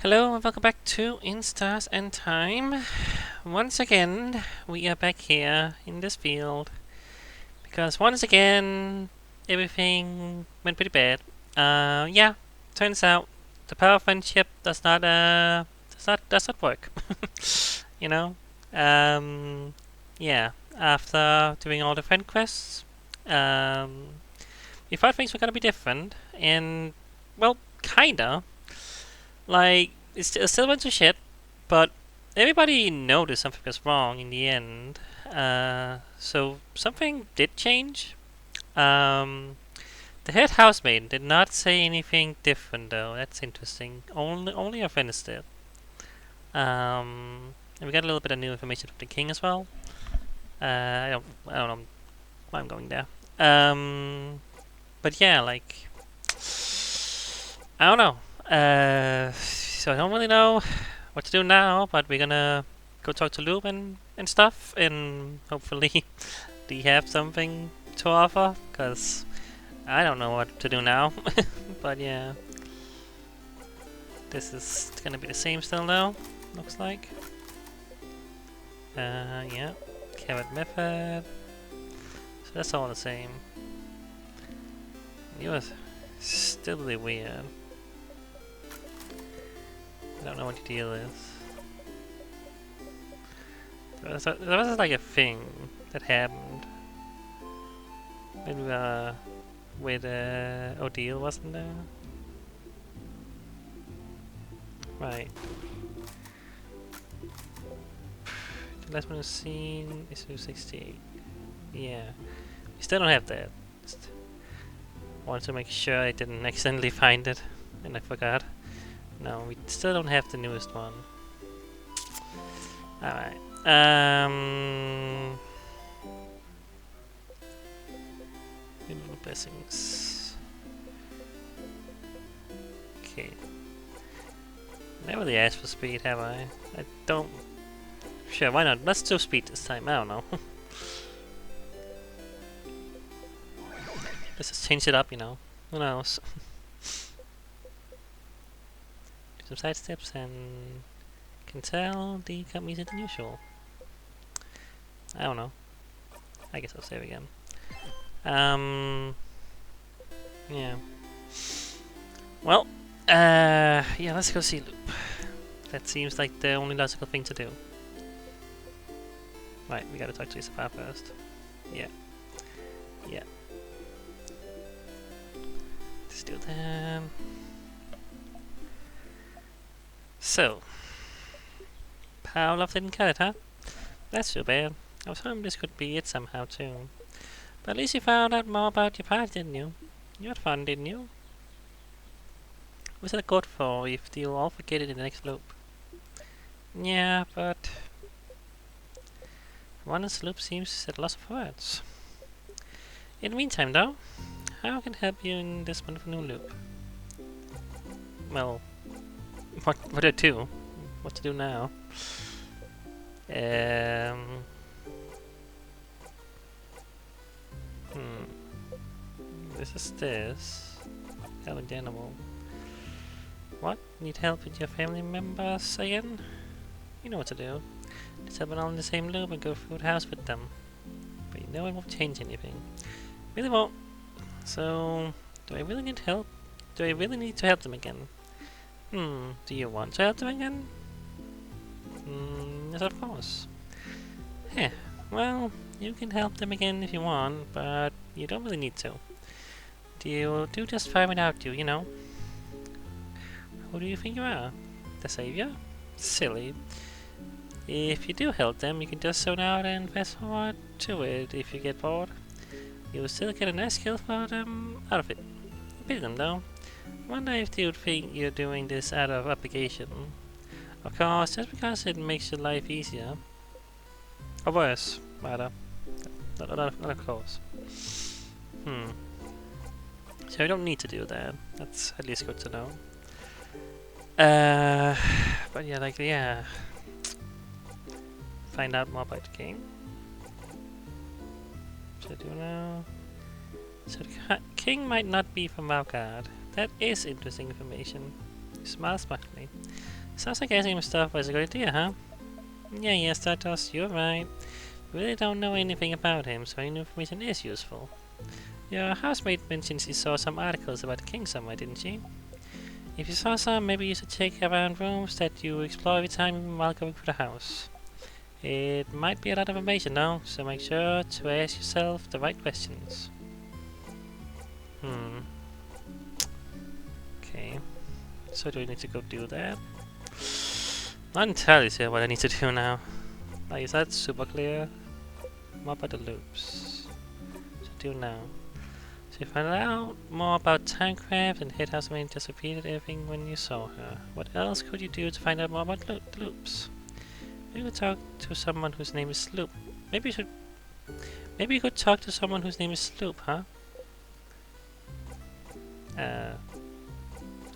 Hello and welcome back to In Stars and Time. Once again, we are back here in this field because once again everything went pretty bad. Yeah, turns out the power of friendship does not work. you know. Um, yeah. After doing all the friend quests, um, we thought things were gonna be different, and well, kinda. Like, it still went to shit, but everybody noticed something was wrong in the end. So something did change. Um, the head housemaid did not say anything different though. That's interesting. Only our friends did. And we got a little bit of new information from the king as well. I don't know why I'm going there. But yeah, like I don't know. So I don't really know what to do now, but we're gonna go talk to Lube and stuff, and hopefully they have something to offer, because I don't know what to do now. But yeah, this is gonna be the same still though, looks like. Yeah, carrot method. So that's all the same. It was still really weird. I don't know what the deal is. There was like a thing that happened with Odile, wasn't there? Right. The last one I've seen is 268. Yeah. We still don't have that. Just wanted to make sure I didn't accidentally find it and I forgot. No, we still don't have the newest one. Alright. Little blessings. Okay. Never really asked for speed, have I? I don't. Sure, why not? Let's do speed this time. I don't know. Let's just change it up, you know. Who knows? Do some side steps and can tell the cut easier than usual. I don't know. I guess I'll save again. Yeah. Well, yeah, let's go see Loop. That seems like the only logical thing to do. Right, we gotta talk to Isabel first. Yeah. Yeah. Let's do that. So. Pavlov didn't cut it, huh? That's too bad. I was hoping this could be it somehow, too. But at least you found out more about your party, didn't you? You had fun, didn't you? What's it good for if you'll all forget it in the next loop? Yeah, but one loop seems at loss of words. In the meantime, though, how can I help you in this wonderful new loop? Well, what to do? What to do now? This is this. Help the animal. What? Need help with your family members again? You know what to do. Just have it all in the same loop and go through the house with them. But you know it won't change anything. Really won't. So, do I really need help? Do I really need to help them again? Do you want to help them again? Yes, of course. Heh, well, you can help them again if you want, but you don't really need to. You'll do just fine without you, you know. Who do you think you are? The savior? Silly. If you do help them, you can just zone out and fast forward to it if you get bored. You'll still get a nice skill for them out of it. Beat them though. Wonder if they would think you're doing this out of obligation. Of course, just because it makes your life easier. Or worse, rather. Not of course. So I don't need to do that. That's at least good to know. But yeah, like, yeah. Find out more about the game. Should I do now? So the king might not be from Valgard. That is interesting information. You smile smartly. Sounds like asking him stuff was a good idea, huh? Yeah, Stratos, you're right. We really don't know anything about him, so any information is useful. Your housemate mentioned she saw some articles about the king somewhere, didn't she? If you saw some, maybe you should check around rooms that you explore every time while going through the house. It might be a lot of information though, so make sure to ask yourself the right questions. Okay. So do I need to go do that? Not entirely sure what I need to do now. Like, is that super clear? What about the loops? So do now. So you find out more about Timecraft and Head Housemate just repeated everything when you saw her. What else could you do to find out more about the loops? Maybe you could talk to someone whose name is Sloop. Maybe you could talk to someone whose name is Sloop, huh?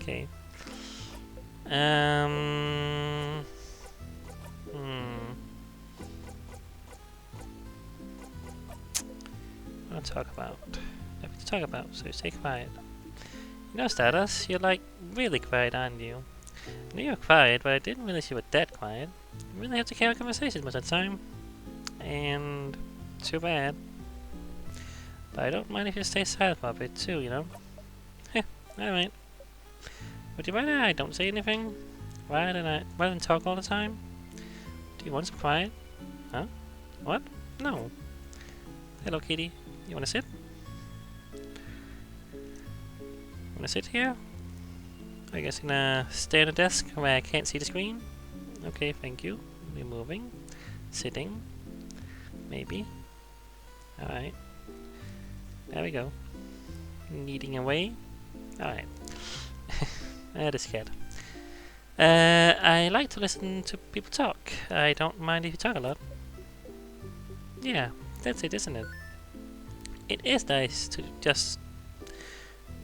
Okay. What to talk about? Nothing to talk about, so stay quiet. You know, Stardust, you're like really quiet, aren't you? I knew you were quiet, but I didn't realize you were that quiet. You really have to carry conversations most of the time. And too bad. But I don't mind if you stay silent for a bit too, you know? Heh, alright. Would you mind I don't say anything? Rather than talk all the time? Do you want some quiet? Huh? What? No. Hello, kitty. You wanna sit? Wanna sit here? I guess gonna stay on the desk where I can't see the screen? Okay, thank you. We're moving. Sitting. Maybe. Alright. There we go. Kneading away. Alright. This cat. I like to listen to people talk. I don't mind if you talk a lot. Yeah, that's it, isn't it? It is nice to just...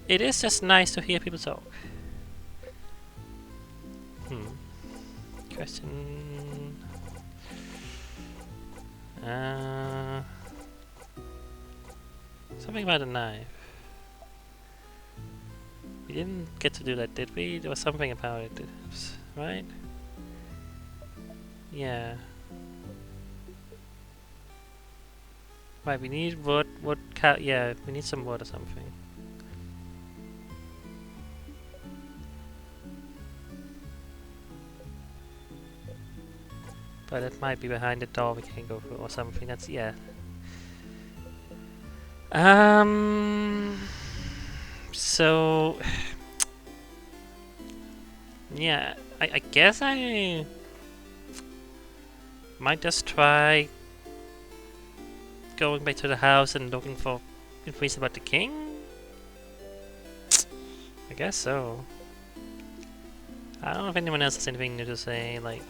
It is just nice to hear people talk. Question... Something about a knife. We didn't get to do that, did we? There was something about it, right? Yeah. Right, we need wood, yeah, we need some wood or something. But it might be behind the door we can't go through or something, that's, yeah. So... Yeah, I guess I... might just try... going back to the house and looking for information about the king? I guess so. I don't know if anyone else has anything new to say, like...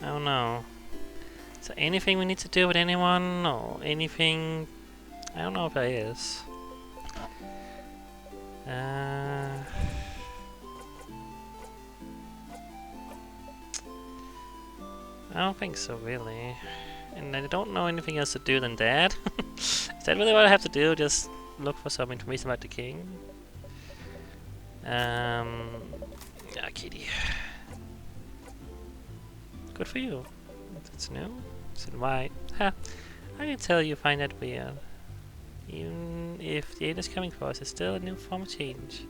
I don't know. Is there anything we need to do with anyone, or anything... I don't know if there is. I don't think so, really. And I don't know anything else to do than that. Is that really what I have to do? Just look for some information about the king? Yeah, kitty. Good for you. That's new. It's in white. Ha! I can tell you find that weird. Even if the end is coming for us, it's still a new form of change.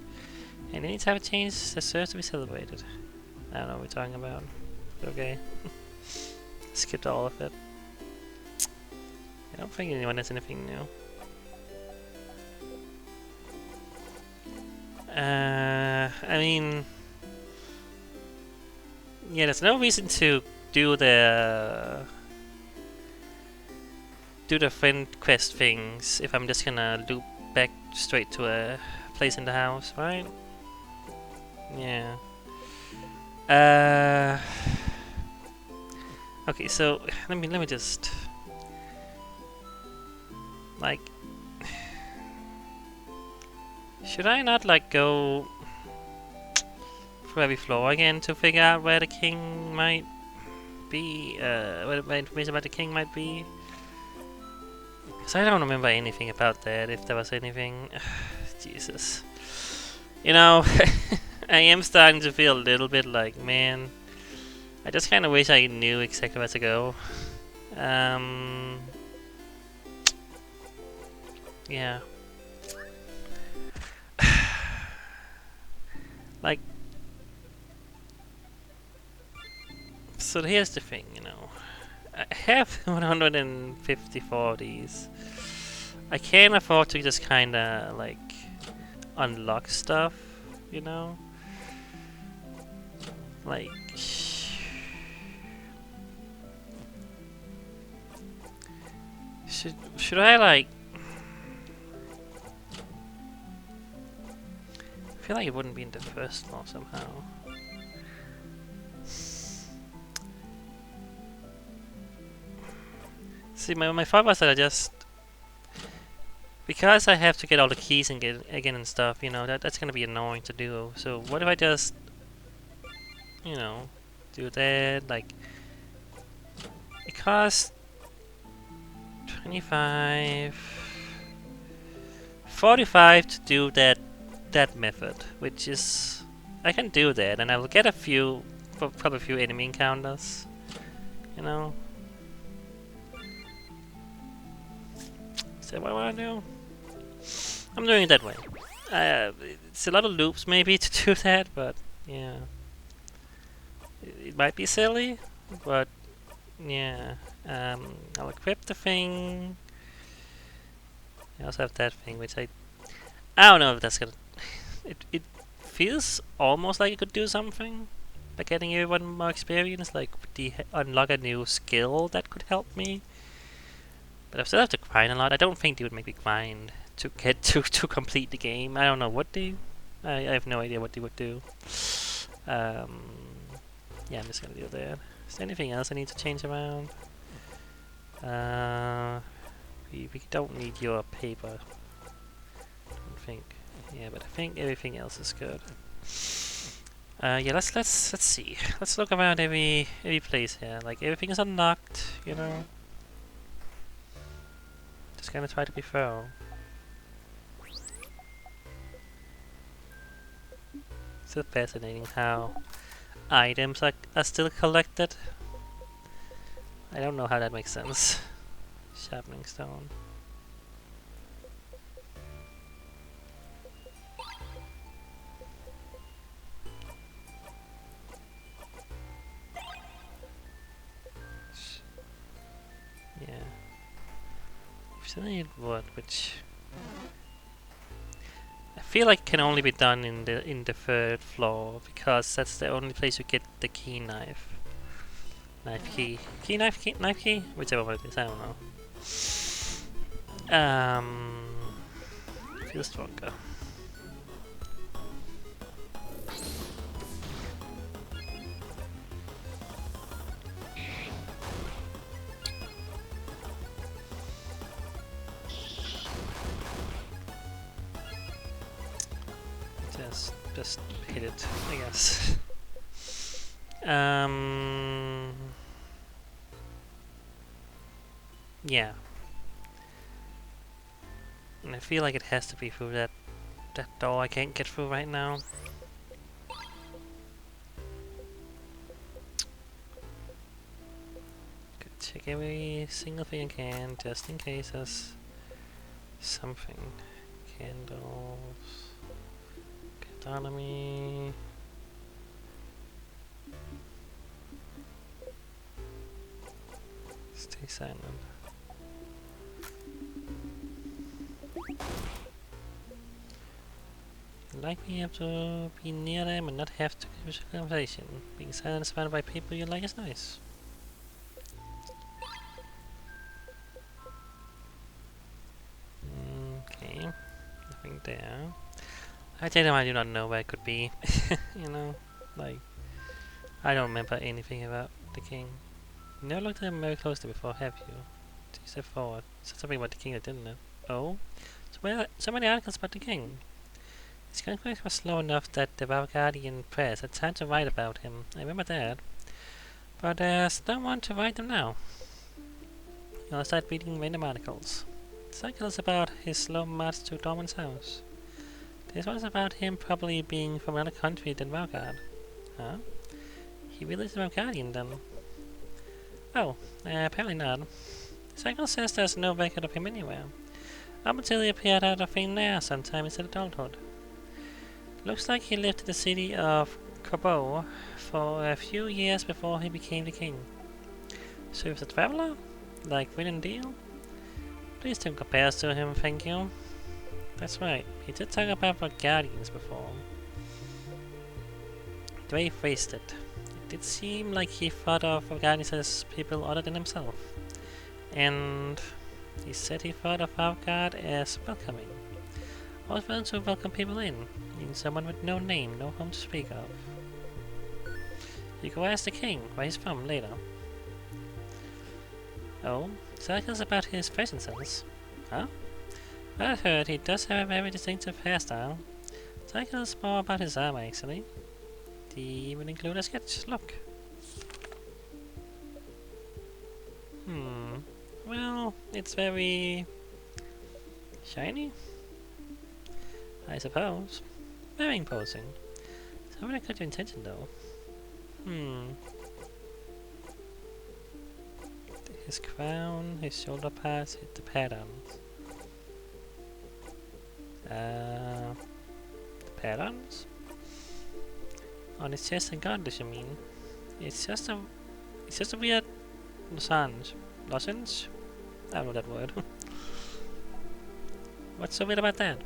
And any type of change deserves to be celebrated. I don't know what we're talking about. Okay. Skipped all of it. I don't think anyone has anything new. I mean... Yeah, there's no reason to do the friend quest things if I'm just gonna loop back straight to a place in the house, right? Yeah. Okay, so let me just like, should I not like go through every floor again to figure out where the king might be, where information about the king might be? Because I don't remember anything about that, if there was anything. Jesus. You know, I am starting to feel a little bit like, man, I just kind of wish I knew exactly where to go. Yeah. Like, so here's the thing, you know. I have 154 of these. I can't afford to just kinda, like, unlock stuff, you know? Like... Should I, like... I feel like it wouldn't be in the first floor somehow. See, my thought was that I just... Because I have to get all the keys and get again and stuff, you know, that's gonna be annoying to do. So what if I just... You know, do that, like... It costs... 25... 45 to do that method, which is... I can do that, and I will get a few... Probably a few enemy encounters. You know? Is that what I want to do? I'm doing it that way. It's a lot of loops maybe to do that, but yeah. It might be silly, but yeah. I'll equip the thing. I also have that thing, which I don't know if that's gonna... It feels almost like it could do something. By getting everyone more experience, like unlock a new skill that could help me. But I still have to grind a lot. I don't think they would make me grind to get to complete the game. I don't know what they... I have no idea what they would do. Yeah, I'm just gonna do that. Is there anything else I need to change around? We don't need your paper. I don't think. Yeah, but I think everything else is good. Yeah, let's see. Let's look around every place here. Like everything is unlocked, you know. Just gonna try to be thorough. Still fascinating how items are still collected. I don't know how that makes sense. Sharpening stone. Yeah. We still need wood, which I feel like can only be done in the third floor because that's the only place you get the key knife. Knife key. Knife key? Whichever one it is, I don't know. Feel stronger. Just hit it, I guess. Yeah. And I feel like it has to be through that door I can't get through right now. Could check every single thing I can, just in case there's something. Candles. Autonomy. Stay silent. Like being able to be near them and not have to give a conversation. Being silent and surrounded by people you like is nice. Okay, nothing there. I tell you, I do not know where it could be. You know, like I don't remember anything about the king. You never looked at him very closely before, have you? Take a step forward. Said something about the king, didn't it? Oh, so many articles about the king. His conquest was slow enough that the Bulgarian press had time to write about him. I remember that. But there's no one to write them now. You'll start reading random articles. cycle is about his slow march to Dorman's house. This one is about him probably being from another country than Valgard. Huh? He really is a Valgardian then? Oh, apparently not. The cycle says there's no record of him anywhere. Up until he appeared out of thin air sometime in his adulthood. Looks like he lived in the city of Corbeau for a few years before he became the king. So he was a traveler? Like Win and Deal? Please don't compare us to him, thank you. That's right, he did talk about Guardians before. The way he phrased it, it did seem like he thought of Guardians as people other than himself. And he said he thought of Valgard as welcoming. Always willing to welcome people in, even someone with no name, no home to speak of. You go ask the king where he's from later. Oh, cycles about his fashion sense. Huh? I heard he does have a very distinctive hairstyle. Cycles more about his armor actually. They even include a sketch, look. Well, it's very shiny, I suppose. Very imposing. So really good intention though. His crown, his shoulder pads, the patterns. The patterns? On his chest and garters, you mean? It's just a weird lozenge. Lozenge? I don't know that word. What's so weird about that?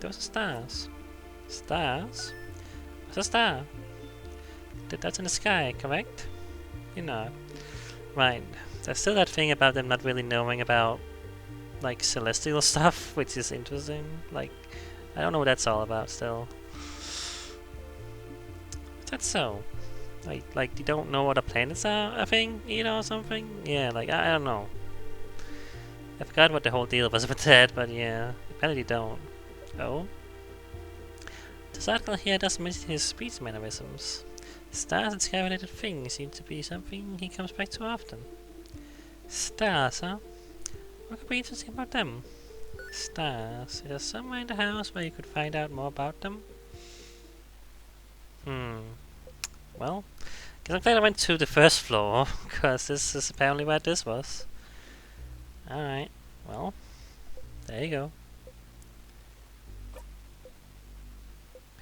Those are stars. Stars? What's a star? That's in the sky, correct? You're not. Right. There's still that thing about them not really knowing about, like, celestial stuff, which is interesting. Like, I don't know what that's all about still. That's so. Like you don't know what the planets are, I think, or something? Yeah, like, I don't know. I forgot what the whole deal was with that, but yeah, apparently don't. Oh? This article here doesn't mention his speech mannerisms. Stars and sky-related things seem to be something he comes back to often. Stars, huh? What could be interesting about them? Stars. Is there somewhere in the house where you could find out more about them? Well, guess I'm glad I went to the first floor, because this is apparently where this was. Alright, well, there you go.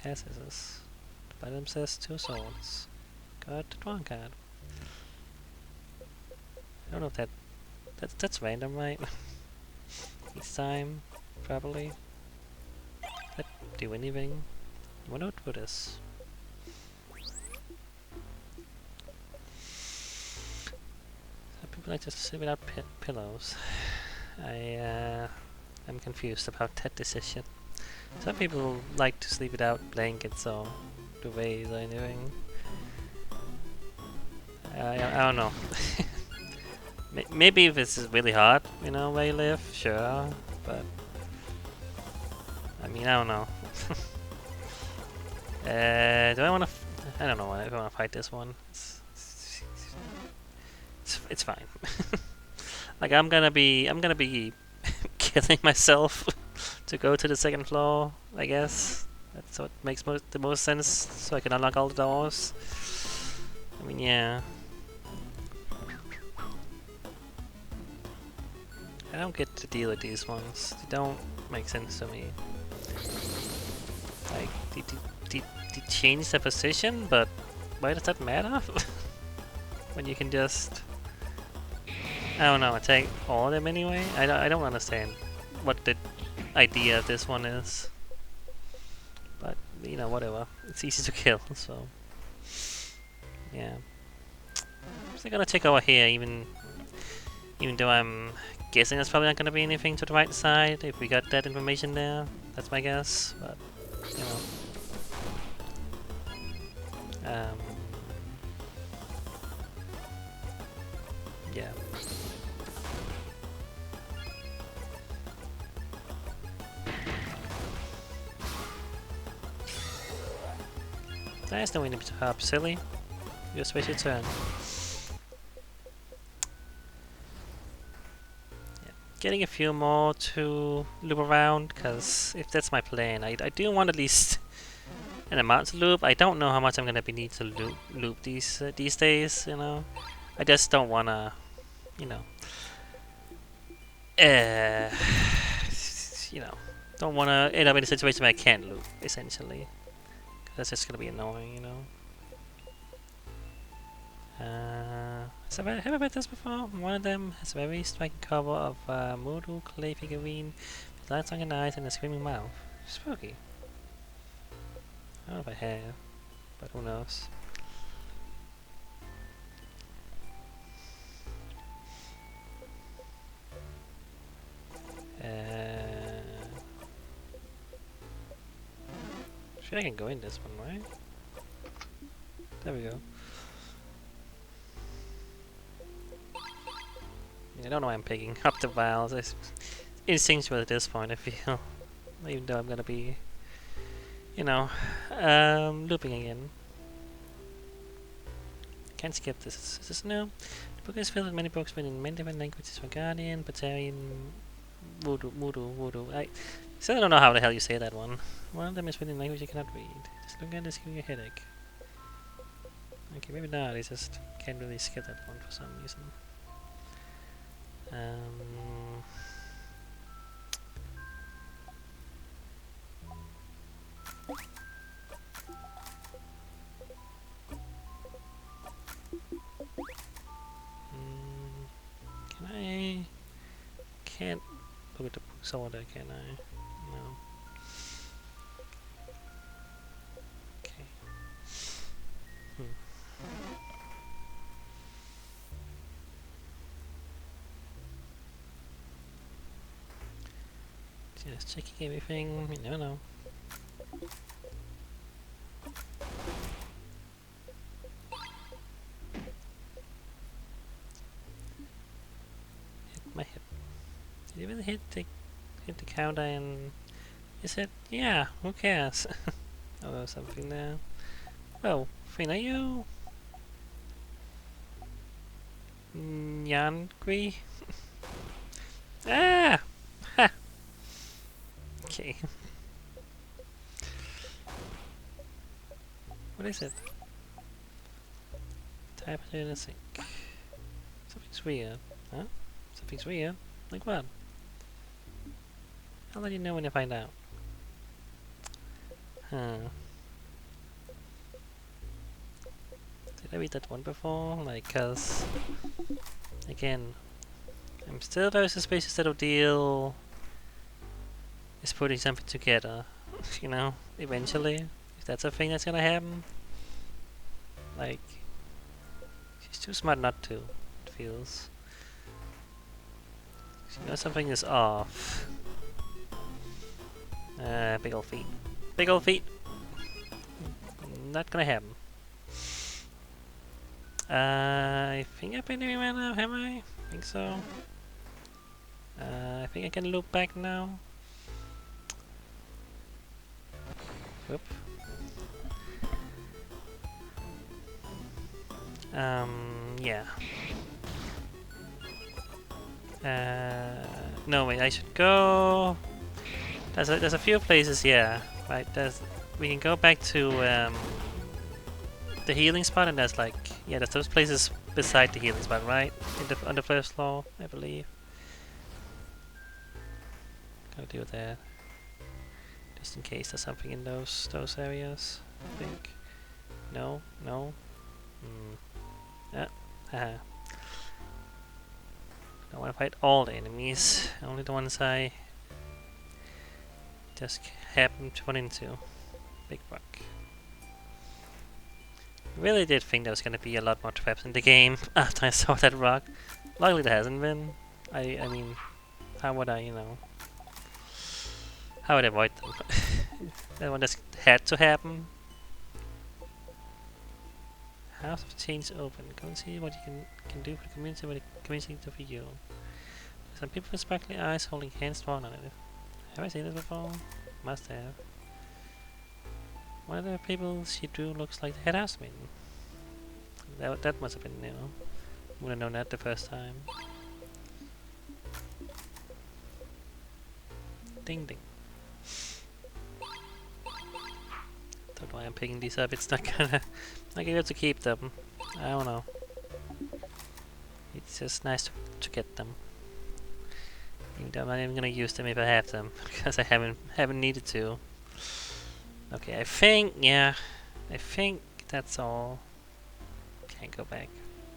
Passes. The bottom says 2 swords. Got the drawn card. I don't know if that's random, right? Each time, probably. That do anything? I wonder what it is. Some people like to sleep without pillows. I'm confused about that decision. Some people like to sleep without blankets or duvets or anything. I don't know. Maybe if this is really hot, where you live, sure, but I mean, I don't know. Do I want to? I don't know if I want to fight this one. It's fine. Like I'm gonna be killing myself to go to the second floor. I guess that's what makes the most sense, so I can unlock all the doors. I mean, yeah. I don't get the deal with these ones. They don't make sense to me. Like, they change the position, but why does that matter? When you can just, I don't know, attack all of them anyway? I don't understand what the idea of this one is. But, whatever. It's easy to kill, so. Yeah. So I'm gonna check over here, even though I'm guessing there's probably not gonna be anything to the right side if we got that information there. That's my guess, but yeah. There's no way to help, silly. Just wait your turn. getting a few more to loop around, because if that's my plan, I do want at least an amount to loop. I don't know how much I'm gonna be need to loop these days. You know, I just don't wanna, you know, uh, you know, don't wanna end up in a situation where I can't loop essentially. That's just gonna be annoying, you know. Have I read this before? One of them has a very striking cover of Moodoo clay figurine with light sunken eyes and a screaming mouth. Spooky. I don't know if I have, but who knows. Sure I can go in this one, right? There we go. I don't know why I'm picking up the vials. It's instinctual at this point, I feel. Even though I'm gonna be, you know, looping again. Can't skip this. Is this new? The book is filled with many books written in many different languages from Guardian, Batarian, Voodoo. I still don't know how the hell you say that one. One of them is written in language you cannot read. Just look at this, give you a headache. Okay, maybe not. I just can't really skip that one for some reason. Can I? Can't look at the books order, can I? No. Okay. Just checking everything. You never know. Hit my hip. Did you really hit the counter and is it? Yeah. Who cares? Oh, there's something there. Oh, Finn, are you? Yangri? Ah! Ha! Okay. What is it? Type it in a sink. Something's weird. Huh? Something's weird? Like what? I'll let you know when I find out. Huh. Did I read that one before? Like, cause... Again... I'm still very suspicious that Odile... is putting something together. You know? Eventually. If that's a thing that's gonna happen. Like... She's too smart not to. It feels. She knows something is off. Big ol' feet. Big ol' feet! Not gonna happen. I think I've been doing well now, have I? I think so. I think I can loop back now. Whoop. Yeah. No, wait, I should go... There's a few places, yeah. Right, we can go back to the healing spot, and there's like, yeah, there's those places beside the healing spot, right? On the first floor, I believe. Go do that. Just in case there's something in those areas, I think. No. Haha. I want to fight all the enemies, only the ones I just happen to run into. Big rock. Really did think there was gonna be a lot more traps in the game after I saw that rock. Luckily there hasn't been. I mean, how would I, you know? How would I avoid them? That one just had to happen. House of Change open. Come and see what you can do for the community, what the community can do for you. Some people with sparkly eyes holding hands drawn on it. Have I seen this before? Must have. One of the people she drew looks like the head house maiden. That must have been new. Would have known that the first time. Ding ding. Don't know why I'm picking these up. It's not gonna be able to keep them. I don't know. It's just nice to get them. Even though I'm not even gonna use them if I have them, because I haven't needed to. Okay, I think that's all. Can't go back.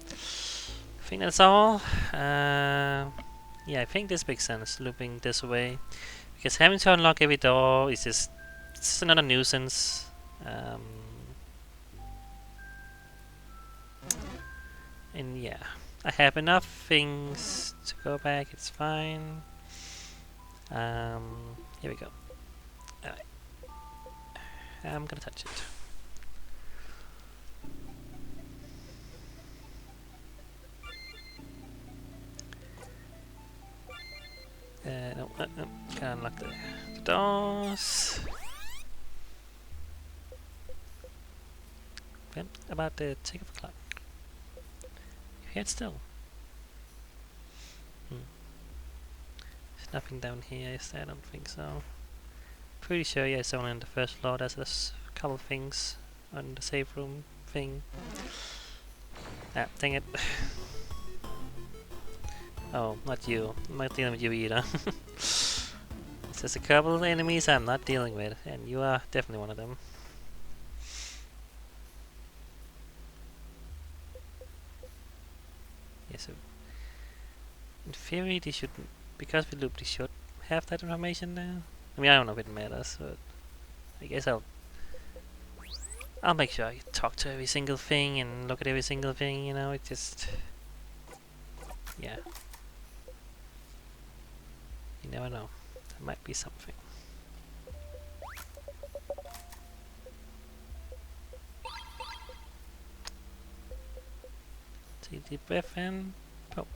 I think that's all. Yeah, I think this makes sense, looping this way. Because having to unlock every door is just it's another nuisance. And yeah, I have enough things to go back, it's fine. Here we go. Alright. I'm gonna touch it. No, can't unlock the doors. Then about the tick of the clock. You hear it still? There's nothing down here, is there? I don't think so. Pretty sure, yeah, it's only on the first floor. There's a couple of things on the safe room thing. Ah, dang it. Oh, not you. I'm not dealing with you either. It's just a couple of enemies I'm not dealing with, and you are definitely one of them. Yeah, so in theory they should, because we looped, they should have that information there. I mean, I don't know if it matters, but I guess I'll make sure I talk to every single thing and look at every single thing, you know, it just... yeah. You never know. There might be something. Take a deep breath and poke.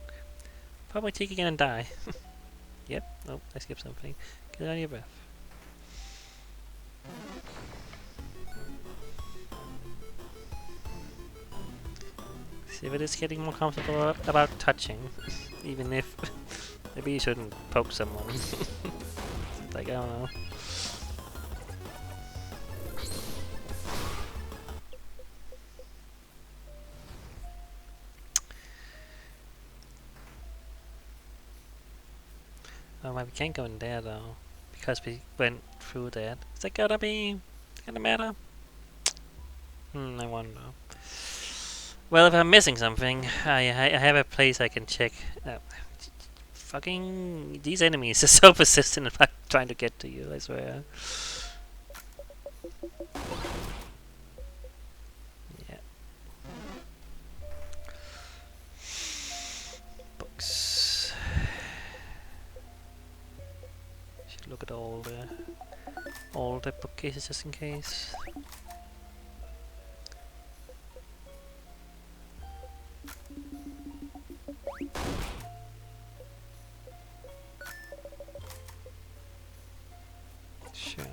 Probably take again and die. Yep. Nope, I skipped something. Get out of your breath. See if it is getting more comfortable about touching. Even if maybe you shouldn't poke someone. Like, I don't know. Oh, we can't go in there though, because we went through that. Is that gonna matter? I wonder. Well, if I'm missing something, I have a place I can check. Fucking these enemies are so persistent about trying to get to you, I swear. Yeah. Books. Should look at all the bookcases just in case. Sure.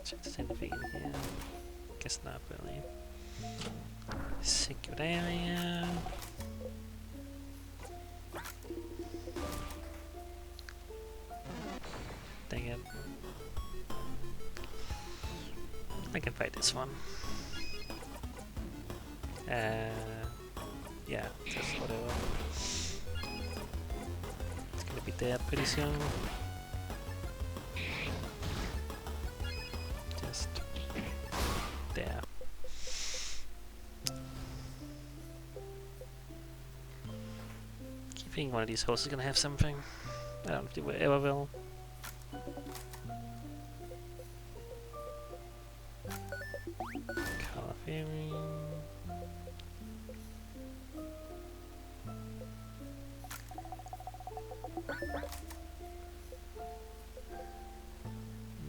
Check the anything in here. Guess not really. Secret area. Dang it. I can fight this one. Yeah, just whatever. It's gonna be dead pretty soon. Just there. Keep thinking one of these hosts is gonna have something. I don't know if they ever will. Coffee.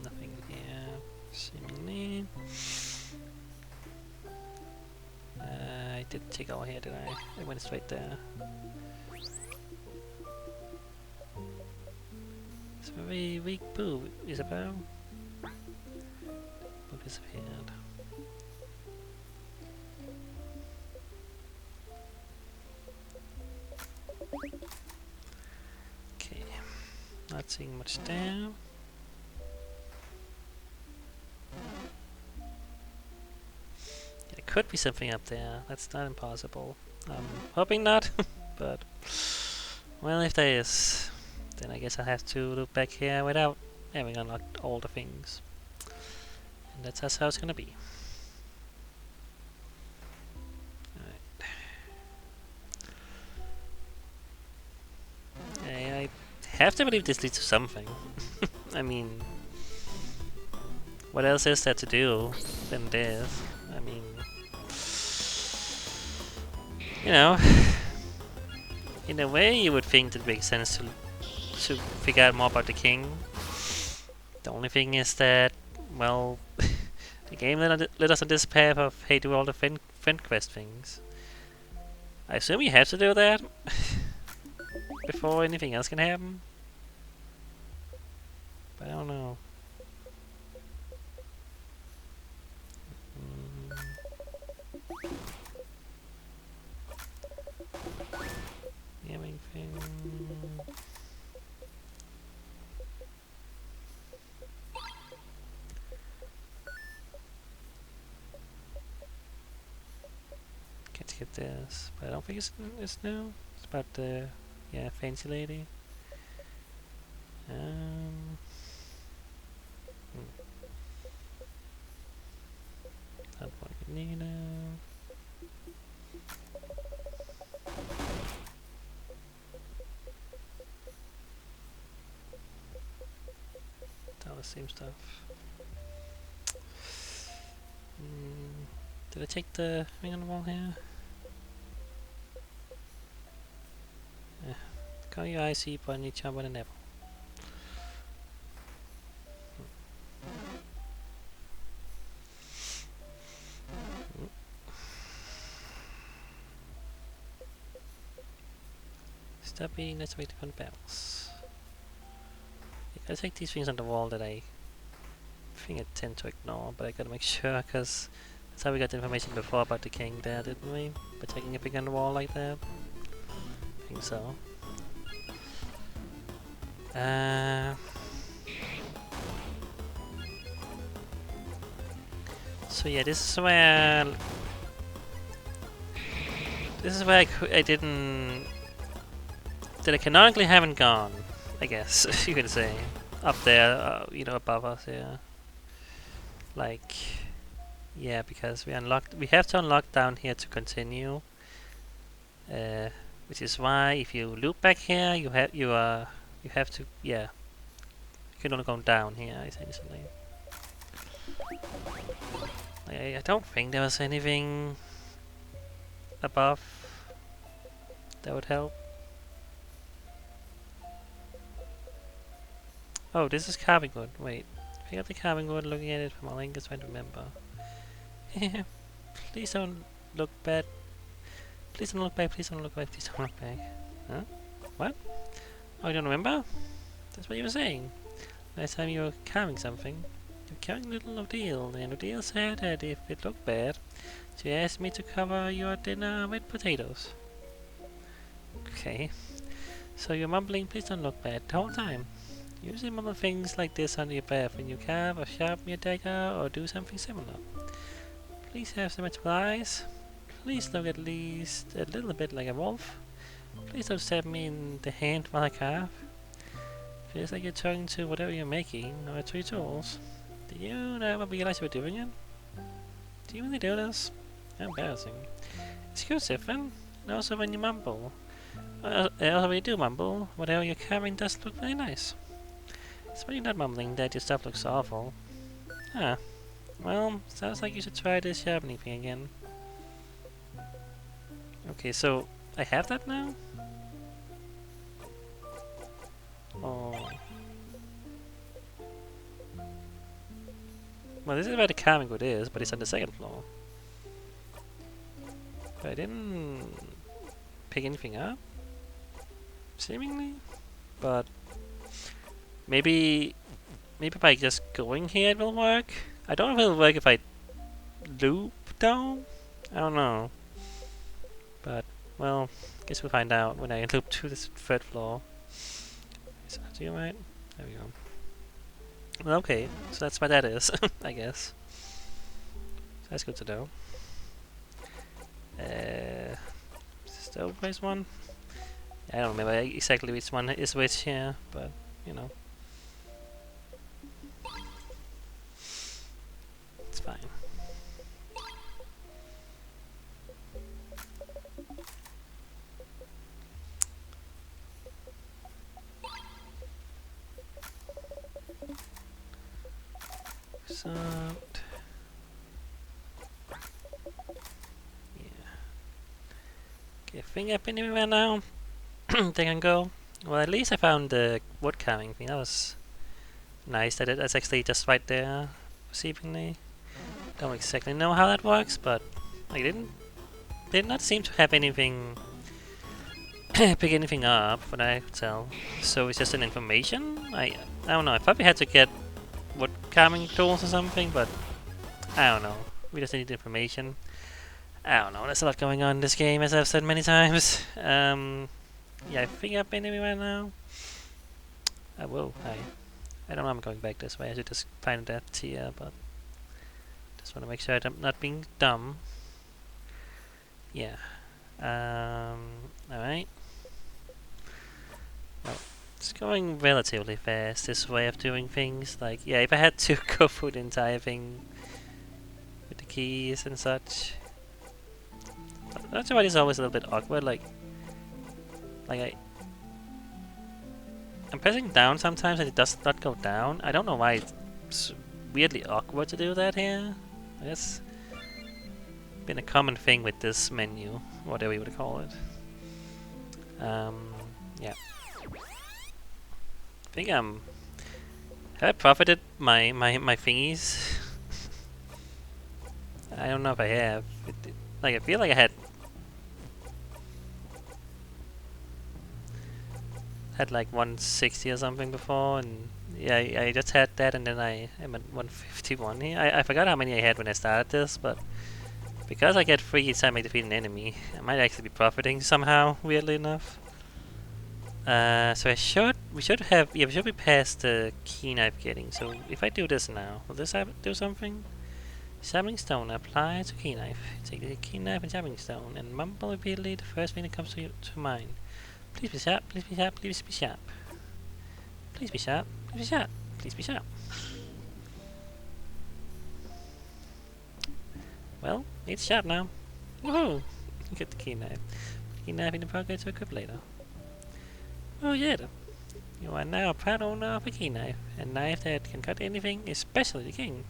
Nothing here, seemingly. I didn't take all here, did I? I went straight there. It's very weak boo, Isabel. disappeared. Okay, not seeing much there. There could be something up there. That's not impossible. I'm hoping not, but well, if there is, then I guess I'll have to look back here without having unlocked all the things. And that's just how it's gonna be. Alright. I have to believe this leads to something. I mean, what else is there to do than this? I mean, you know, in a way you would think it makes sense to figure out more about the king. The only thing is that, well, the game led us on this path of, hey, do all the friend quest things. I assume you have to do that before anything else can happen. But I don't know. Anything. Can't skip this, but I don't think it's new. It's about the fancy lady. Not what we need now. All the same stuff. Did I take the thing on the wall here? Call your IC but you jump on the level. Stop being, let's wait for the bells. I gotta take these things on the wall that I think I tend to ignore, but I gotta make sure, because that's how we got the information before about the king there, didn't we? By taking a thing on the wall like that? I think so. So yeah, this is where I didn't, that I canonically haven't gone, I guess you could say, up there, you know, above us here. Like, yeah, because we have to unlock down here to continue. Which is why if you loop back here, you have to, yeah, you can only go down here essentially. I don't think there was anything above that would help. Oh, this is carving wood. Wait, pick up the carving wood. Looking at it from a link is trying to remember. Please don't look bad. Please don't look back. Please don't look back. Please don't look back. Huh? What? Oh, you don't remember? That's what you were saying. Last time you were carving something. You're carving little Odile, and Odile said that if it looked bad, she asked me to cover your dinner with potatoes. Okay. So you're mumbling, please don't look bad the whole time. Usually mumble things like this under your breath when you carve or sharpen your dagger or do something similar. Please have so much eyes. Please look at least a little bit like a wolf. Please don't stab me in the hand while I carve. Feels like you're talking to whatever you're making, or to your tools. Do you never realize you're doing it? Do you really do this? How embarrassing. Excuse me, and also when you mumble. Also when you do mumble, whatever you're carving does look very nice. It's when you're not mumbling that your stuff looks awful. Ah. Well, sounds like you should try this sharpening thing again. Okay, so I have that now? Oh. Well, this is where the carving wood is, but it's on the second floor. But I didn't pick anything up, seemingly. But maybe by just going here it will work. I don't know if it'll work if I loop though. I don't know. But, well, guess we'll find out when I loop to this third floor. Is that you right? There we go. Well, okay, so that's what that is, I guess. So that's good to know. Is this the overpriced one? I don't remember exactly which one is which here, but, you know. It's fine. So, yeah. Okay, thing up anywhere now. They can go. Well, at least I found the wood carving thing. That was nice. That's actually just right there, seemingly. Don't exactly know how that works, but I did not seem to have anything pick anything up, but I could tell. So it's just an information. I don't know. I probably had to get wood carving tools or something, but I don't know. We just need information. I don't know. There's a lot going on in this game, as I've said many times. Yeah, I think I've been anywhere now. Whoa, hi. I don't know. I'm going back this way. I should just find that tier, but just want to make sure I'm not being dumb. Yeah. Alright. Well, it's going relatively fast, this way of doing things. Like, yeah, if I had to go through the entire thing with the keys and such. That's why it's always a little bit awkward, like I'm pressing down sometimes and it does not go down. I don't know why it's weirdly awkward to do that here. I guess been a common thing with this menu, whatever you would call it. Yeah. I think have I profited my thingies? I don't know if I have. Like, I feel like I had like 160 or something before, and yeah, I just had that, and then I'm at 151 here. I forgot how many I had when I started this, but because I get 3 each time I defeat an enemy, I might actually be profiting somehow, weirdly enough. So we should be past the key knife getting. So if I do this now, will this do something? Sharpening stone, apply to key knife. Take the key knife and sharpening stone, and mumble repeatedly the first thing that comes to mind. Please be sharp, please be sharp, please be sharp. Please be sharp, please be sharp, please be sharp. Well, it's sharp now. Woohoo! Get the key knife. Put the key knife in the pocket to equip later. Oh yeah, you are now a proud owner of a key knife. A knife that can cut anything, especially the king.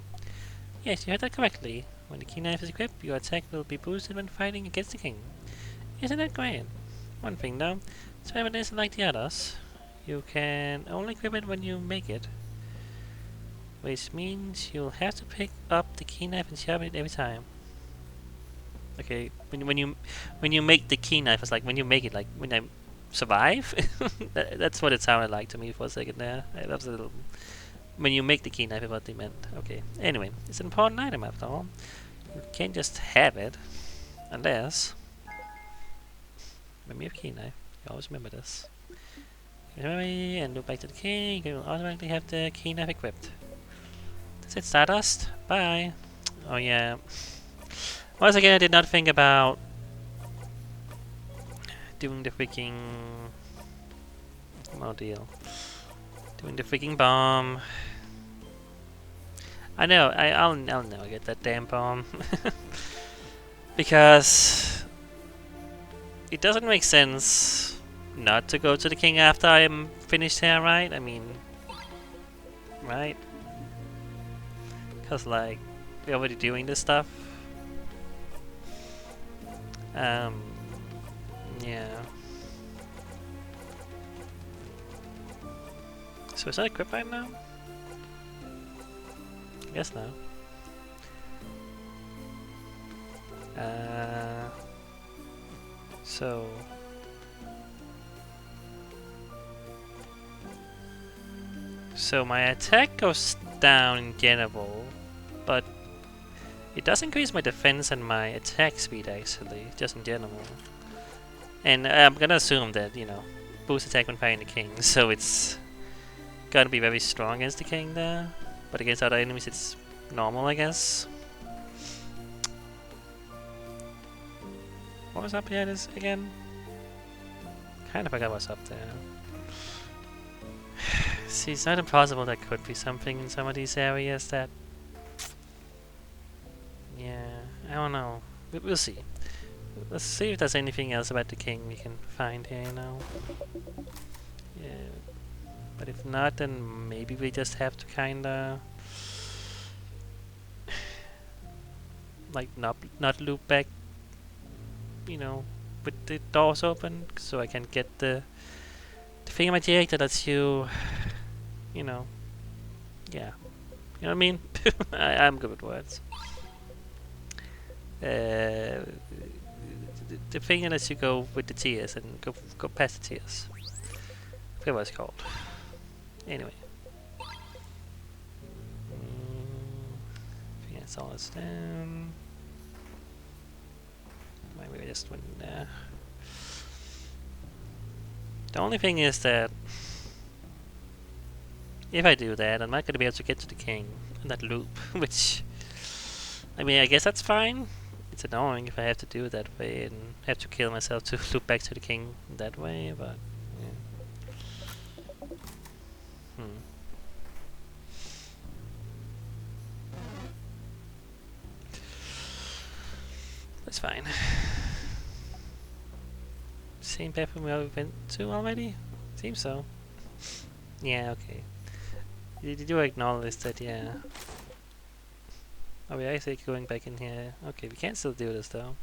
Yes, you heard that correctly. When the key knife is equipped, your attack will be boosted when fighting against the king. Isn't that great? One thing though, this weapon isn't like the others. You can only equip it when you make it. Which means you'll have to pick up the key knife and sharpen it every time. Okay, when you make the key knife, it's like when you make it, like when I survive. That's what it sounded like to me for a second there. That was a little. When you make the key knife, is what they meant. Okay. Anyway, it's an important item after all. You can't just have it, unless. Remember your key knife. You always remember this. Remember and look back to the king. You will automatically have the key knife equipped. That's it, Stardust. Bye. Oh yeah. Once again, I did not think about doing the freaking deal. Doing the freaking bomb. I know. I'll never get that damn bomb because it doesn't make sense not to go to the king after I'm finished here, right? I mean, right? Because like we're already doing this stuff. Yeah. So is that equipped right now? I guess no. So my attack goes down in general, but It does increase my defense and my attack speed, actually, just in general. And I'm gonna assume that, you know, boost attack when fighting the king, so it's gonna be very strong against the king there. But against other enemies, it's normal, I guess. What was up here this again? Kinda forgot what's up there. See, it's not impossible there could be something in some of these areas that... Yeah, I don't know. We'll see. Let's see if there's anything else about the king we can find here, you know. Yeah. But if not, then maybe we just have to kinda... like, not loop back, you know, with the doors open, so I can get the thingamajig that lets you, you know, yeah. You know what I mean? I'm good with words. The thing that lets you go with the tears and go past the tears. I forget what it's called. Anyway. I think that's all it's down. Maybe I just went there. The only thing is that if I do that, I'm not going to be able to get to the king in that loop, which, I mean, I guess that's fine. It's annoying if I have to do it that way and have to kill myself to loop back to the king that way, but yeah. That's fine. Same bathroom we went to already? Seems so. Yeah, okay. You do acknowledge that, yeah. Oh, we're actually going back in here. Okay, we can still do this though.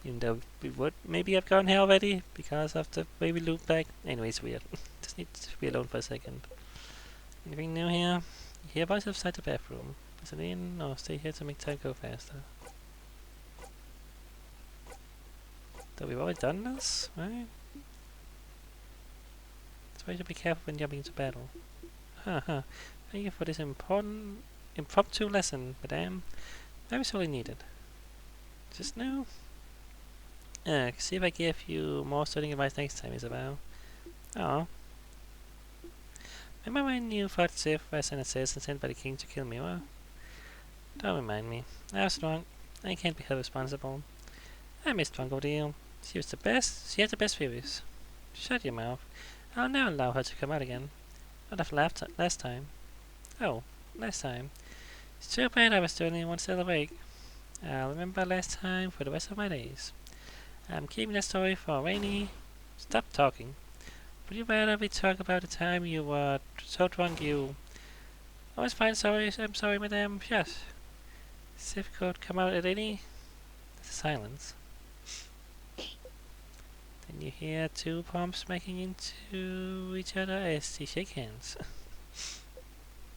Even though we would maybe have gone here already because of the way we loop back. Anyway, it's weird. Just need to be alone for a second. Anything new here? You hear voice outside the bathroom. Is it in or stay here to make time go faster? So we've already done this, right? That's why you should be careful when jumping into battle. Haha. Thank you for this important impromptu lesson, madame. Very sorely needed. Just now? See if I give you more studying advice next time, Isabel. Oh. Remember when you fought Sif as an assassin sent by the king to kill me, well? Don't remind me. I was wrong. I can't be held responsible. I missed Drunko deal. She was the best. She had the best theories. Shut your mouth. I'll never allow her to come out again. Not after last time. Oh, last time. It's too bad I was the only one still awake. I'll remember last time for the rest of my days. I'm keeping that story for rainy. Stop talking. Would you rather we talk about the time you were so drunk you... Oh, it's fine, sorry. I'm sorry, madame. Yes. Sif could come out at any... There's a silence. Then you hear two palms smacking into each other as they shake hands.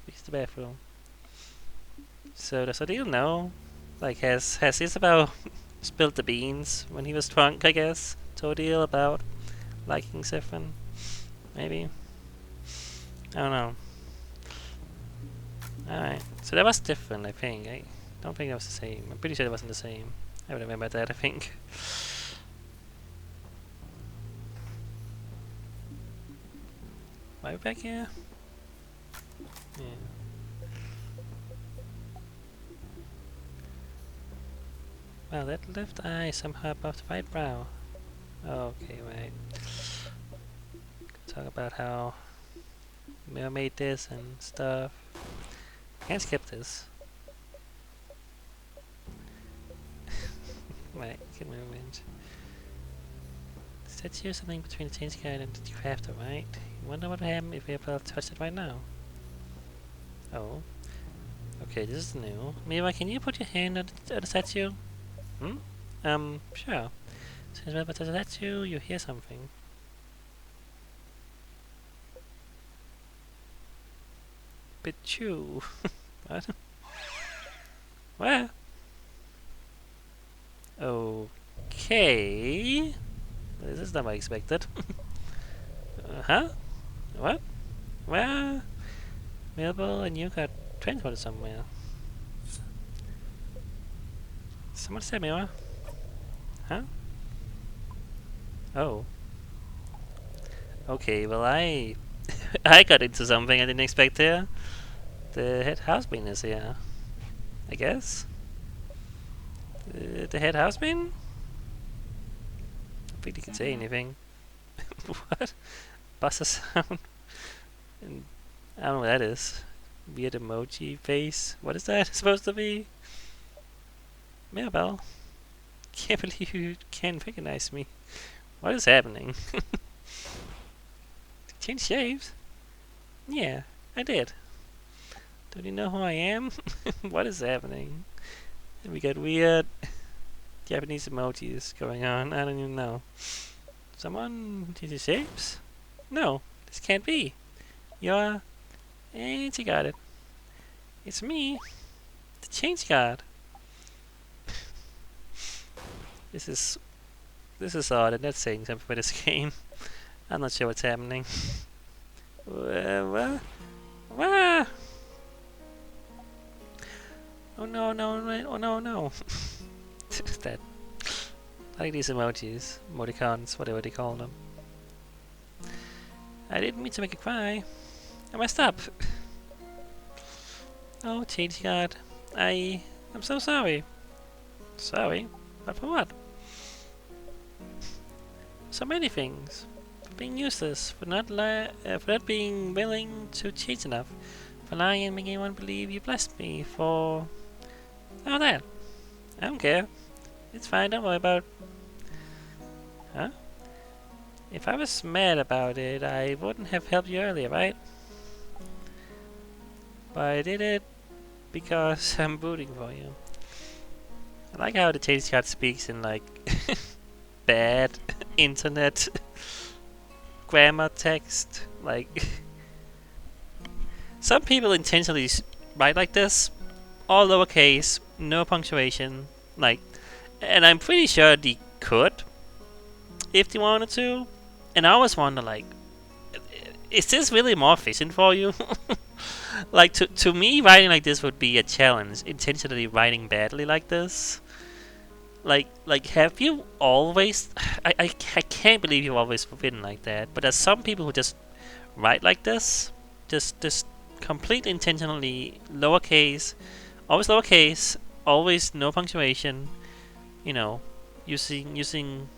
Reach the bathroom. So does Odile know? Like, has Isabel spilled the beans when he was drunk, I guess, to Odile about liking Siffrin? Maybe? I don't know. Alright, so that was different, I think. I don't think it was the same. I'm pretty sure it wasn't the same. I would remember that, I think. Are we back here? Yeah. Well, that left eye somehow above the right brow. Okay, right. Talk about how Mira made this and stuff. Can't skip this. Right, get my revenge. Statue is something between the change guide and the crafter, right? You wonder what would happen if we were able to touch it right now. Oh. Okay, this is new. Mira, can you put your hand on the statue? Sure. Since we're about to touch the statue, you hear something. Pichu. What? Where? Okay. This is not what I expected. Huh? What? Where? Melville and you got transported somewhere. Someone said me, what? Huh? Oh. Okay, well I I got into something I didn't expect here. The head houseman is here. I guess. The head houseman? I don't think he can say anything. What? Buzzer sound? And I don't know what that is. Weird emoji face. What is that supposed to be? Mirabelle. Can't believe you can't recognize me. What is happening? Change shapes? Yeah, I did. Don't you know who I am? What is happening? And we got weird Japanese emojis going on. I don't even know. Someone change shapes? No, this can't be. You're... Ain't you got it? It's me, the change guard. This is odd. I'm not saying something for this game. I'm not sure what's happening. What? What? Oh no, no, no, oh no, no. That. I like these emojis, emoticons, whatever they call them. I didn't mean to make you cry. I messed up. Oh, change guard. I'm so sorry. Sorry? But for what? So many things. For being useless, for not being willing to change enough, for lying and making anyone believe you blessed me, for all that. I don't care. It's fine, don't worry about it. Huh? If I was mad about it, I wouldn't have helped you earlier, right? But I did it because I'm rooting for you. I like how the change card speaks in like bad internet grammar text. Like some people intentionally write like this, all lowercase, no punctuation. Like, and I'm pretty sure they could if they wanted to. And I always wonder, like, is this really more efficient for you? Like, to me, writing like this would be a challenge. Intentionally writing badly like this. Like, have you always... I can't believe you've always written like that. But there's some people who just write like this. Just complete intentionally lowercase. Always no punctuation. You know, using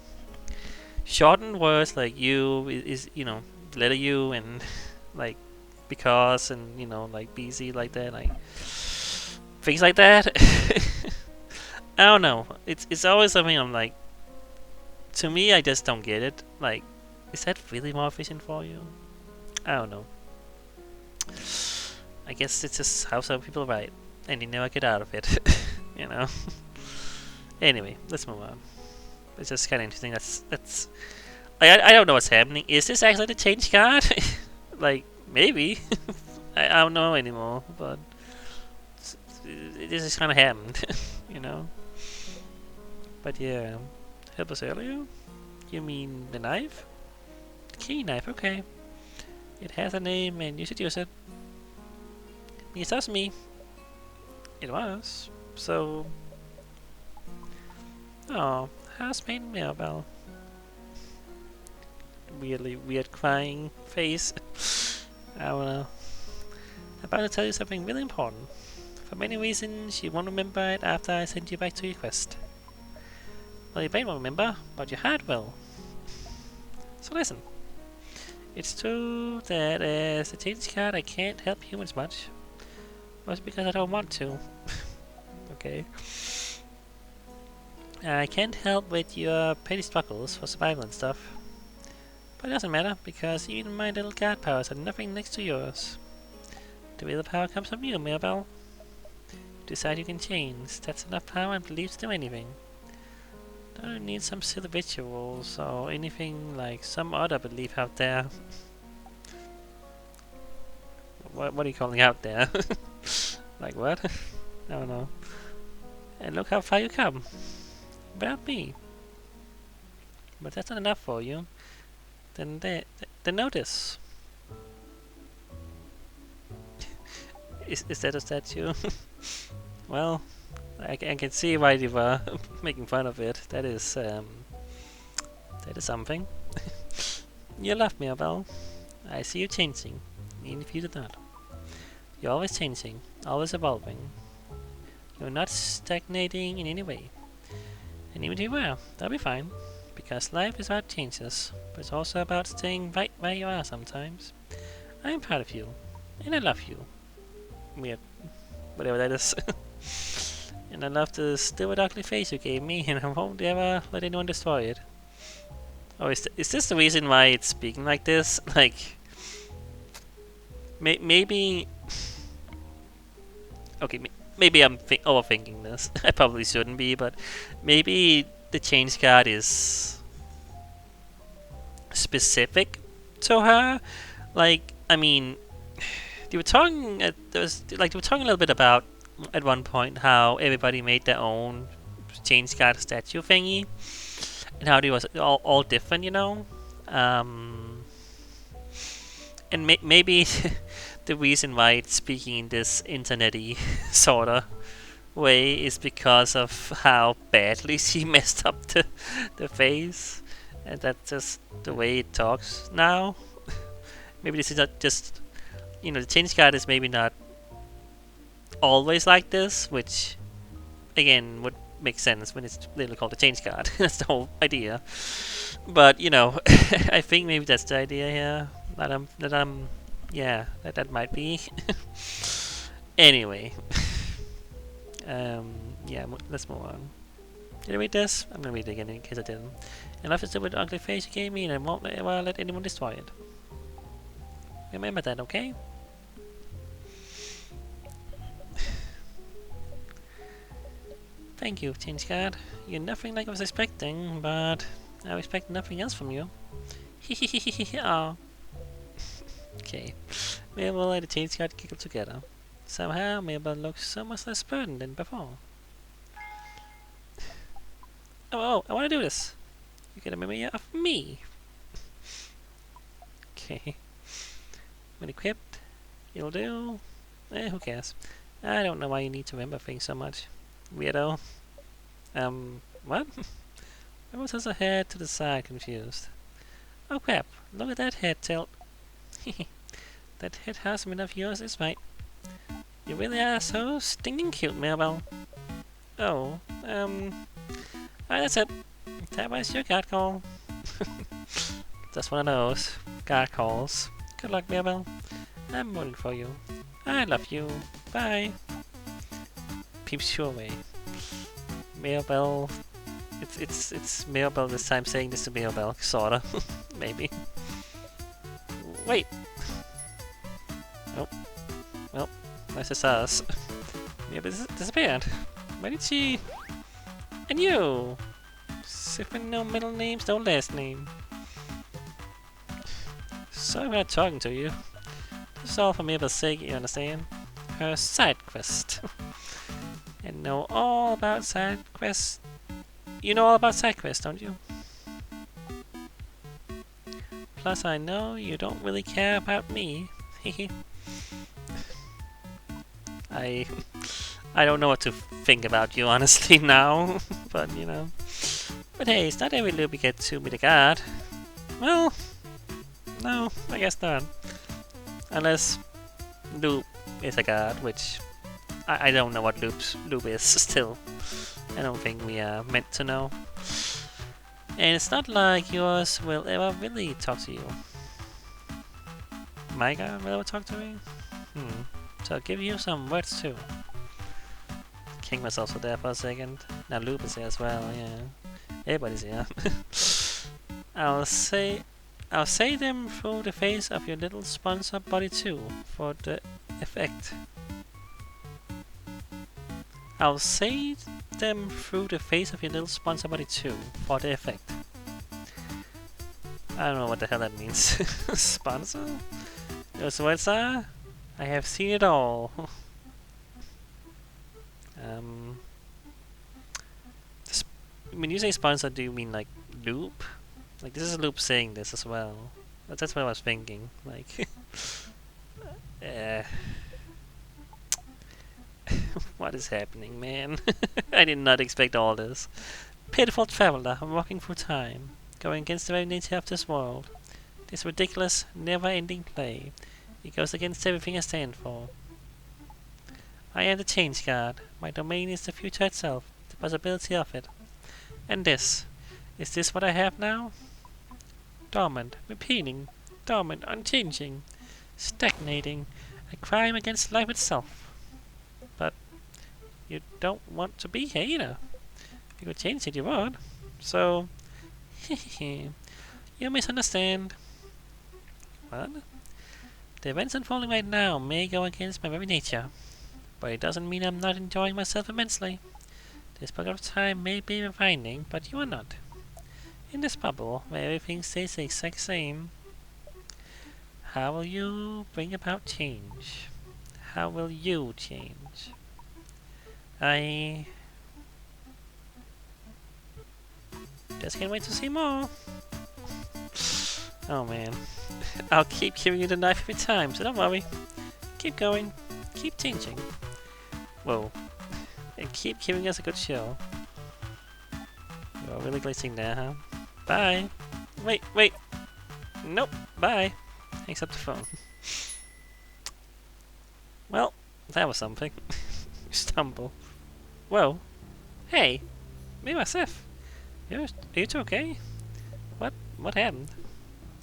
shortened words like you is you know, letter U and like because and you know like BC like that, like things like that. I don't know. It's always something I'm like. To me, I just don't get it. Like, is that really more efficient for you? I don't know. I guess it's just how some people write, and you never get out of it. You know. Anyway, let's move on. It's just kind of interesting. That's. I don't know what's happening. Is this actually the change card? Like maybe. I don't know anymore. But this is kind of happened. You know. But yeah, help us earlier? You mean the knife? The key knife, okay. It has a name and you should use it. Yes, that's me. It was. So... Oh, housemate Mirabelle. Weirdly weird crying face. I don't know. I'm about to tell you something really important. For many reasons, you won't remember it after I send you back to your quest. Well, your brain won't remember, but your heart will. So listen. It's true that as a change card I can't help humans much. Mostly because I don't want to. Okay. I can't help with your petty struggles for survival and stuff. But it doesn't matter, because even my little guard powers are nothing next to yours. The real power comes from you, Mirabelle. You decide you can change. That's enough power and belief to do anything. Don't need some silly rituals or anything like some other belief out there. What are you calling out there? Like what? I don't know. And look how far you come. Without me. But that's not enough for you. Then notice. Is that a statue? Well, I can see why you were making fun of it. That is something. You love me, Abel. I see you changing, even if you did not. You're always changing, always evolving. You're not stagnating in any way. And even if you were, that'll be fine. Because life is about changes, but it's also about staying right where you are sometimes. I am proud of you, and I love you. Weird. Whatever that is. And I love the stupid ugly face you gave me, and I won't ever let anyone destroy it. Oh, is this the reason why it's speaking like this? Like, maybe... Okay, maybe I'm overthinking this. I probably shouldn't be, but maybe the change card is specific to her. Like, I mean, they were talking. They were talking a little bit about at one point how everybody made their own change card statue thingy, and how they was all different, you know. And maybe the reason why it's speaking in this internety sorta way is because of how badly she messed up the face, and that's just the way it talks now. Maybe this is not just, you know, the change card is maybe not always like this, which again would make sense when it's literally called a change card. That's the whole idea. But you know, I think maybe that's the idea here. Yeah, that might be. Anyway, yeah, let's move on. Did I read this? I'm gonna read it again in case I didn't. And life is stupid ugly face you gave me, and I won't ever let anyone destroy it. Remember that, okay? Thank you, change card. You're nothing like I was expecting, but I expect nothing else from you. Hehehehe. Oh. Okay. Maybe we'll let the change card kick up together. Somehow, Mabel looks so much less burdened than before. Oh, I want to do this. You get a memory of me. Okay. When equipped, it'll do. Who cares? I don't know why you need to remember things so much. Weirdo. What? I was just a head to the side, confused. Oh crap, look at that head tilt. That head husband of yours is right. You really are so stinking cute, Mabel. Oh, alright, that's it. That was your guard call. Just one of those guard calls. Good luck, Mabel. I'm rooting for you. I love you. Bye. Peeps your way. Mabel. It's Mabel this time saying this to Mabel, sorta. Maybe. Wait. Oh. Well, that's just us. Mabel disappeared. Where did she? And you! Sipping no middle names, no last name. Sorry I'm not talking to you. This is all for Mabel's sake, you understand? Her side quest. And know all about side quests. You know all about side quests, don't you? Plus I know you don't really care about me. I don't know what to think about you honestly now, but you know. But hey, it's not every loop you get to be the god. Well, no, I guess not. Unless loop is a god, which I don't know what loop is still. I don't think we are meant to know. And it's not like yours will ever really talk to you. My god will ever talk to me? So I'll give you some words too. King was also there for a second. Now Loop is here as well, yeah. Everybody's here. I'll say them through the face of your little sponsor body too, for the effect. I'll say them through the face of your little sponsor body too, for the effect. I don't know what the hell that means. Sponsor? Those words are? I have seen it all. When you say sponsor, do you mean like Loop? Like this is Loop saying this as well. That's what I was thinking. Like, What is happening, man? I did not expect all this. Pitiful traveler, walking through time, going against the very nature of this world. This ridiculous, never-ending play. It goes against everything I stand for. I am the Change God. My domain is the future itself, the possibility of it. And this. Is this what I have now? Dormant, repeating, dormant, unchanging, stagnating, a crime against life itself. But you don't want to be here either. You could change it, you would. So, you misunderstand. What? The events unfolding right now may go against my very nature, but it doesn't mean I'm not enjoying myself immensely. This pocket of time may be refining, but you are not. In this bubble, where everything stays the exact same, how will you bring about change? How will you change? I just can't wait to see more. Oh man. I'll keep giving you the knife every time, so don't worry. Keep going. Keep changing. Whoa. And keep giving us a good show. You're really glitching there, huh? Bye. Wait. Nope. Bye. Hangs up the phone. Well, that was something. Stumble. Whoa. Hey. Me myself. Are you two okay? What happened?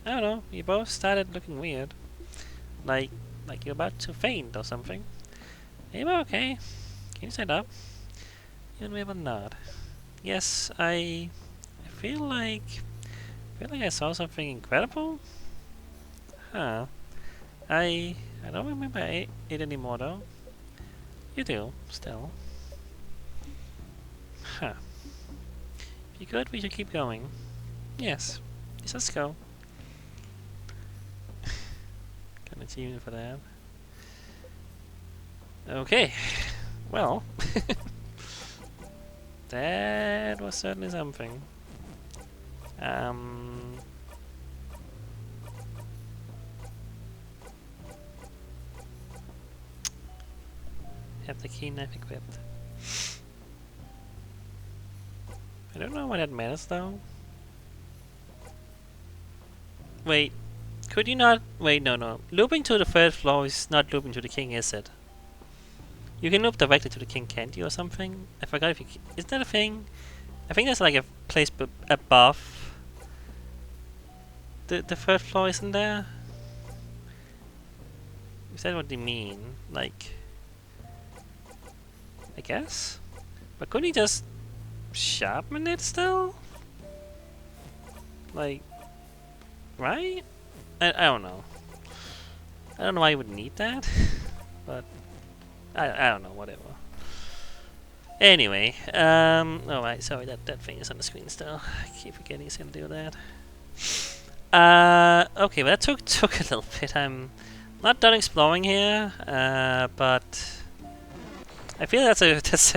I don't know. You both started looking weird. Like you're about to faint or something. Are you okay? Can you stand up? You and me will nod. Yes, I feel like I saw something incredible. Huh. I don't remember it anymore though. You do, still. Huh. If you could, we should keep going. Yes. Yes, let's go. Got an achievement for that. Okay. Well. That was certainly something. Have the key knife equipped. I don't know what that matters though. Wait, could you not? Wait, no. Looping to the third floor is not looping to the king, is it? You can loop directly to the king, can't you, or something? I forgot if you. Is that a thing? I think there's like a place above the third floor, isn't there? Is that what they mean? Like, I guess. But couldn't he just sharpen it still? Like, right? I don't know. I don't know why you would need that, but I don't know, whatever. Anyway, oh right, sorry, that thing is on the screen still. I keep forgetting he's gonna do that. Okay, well that took a little bit. I'm not done exploring here, but I feel that's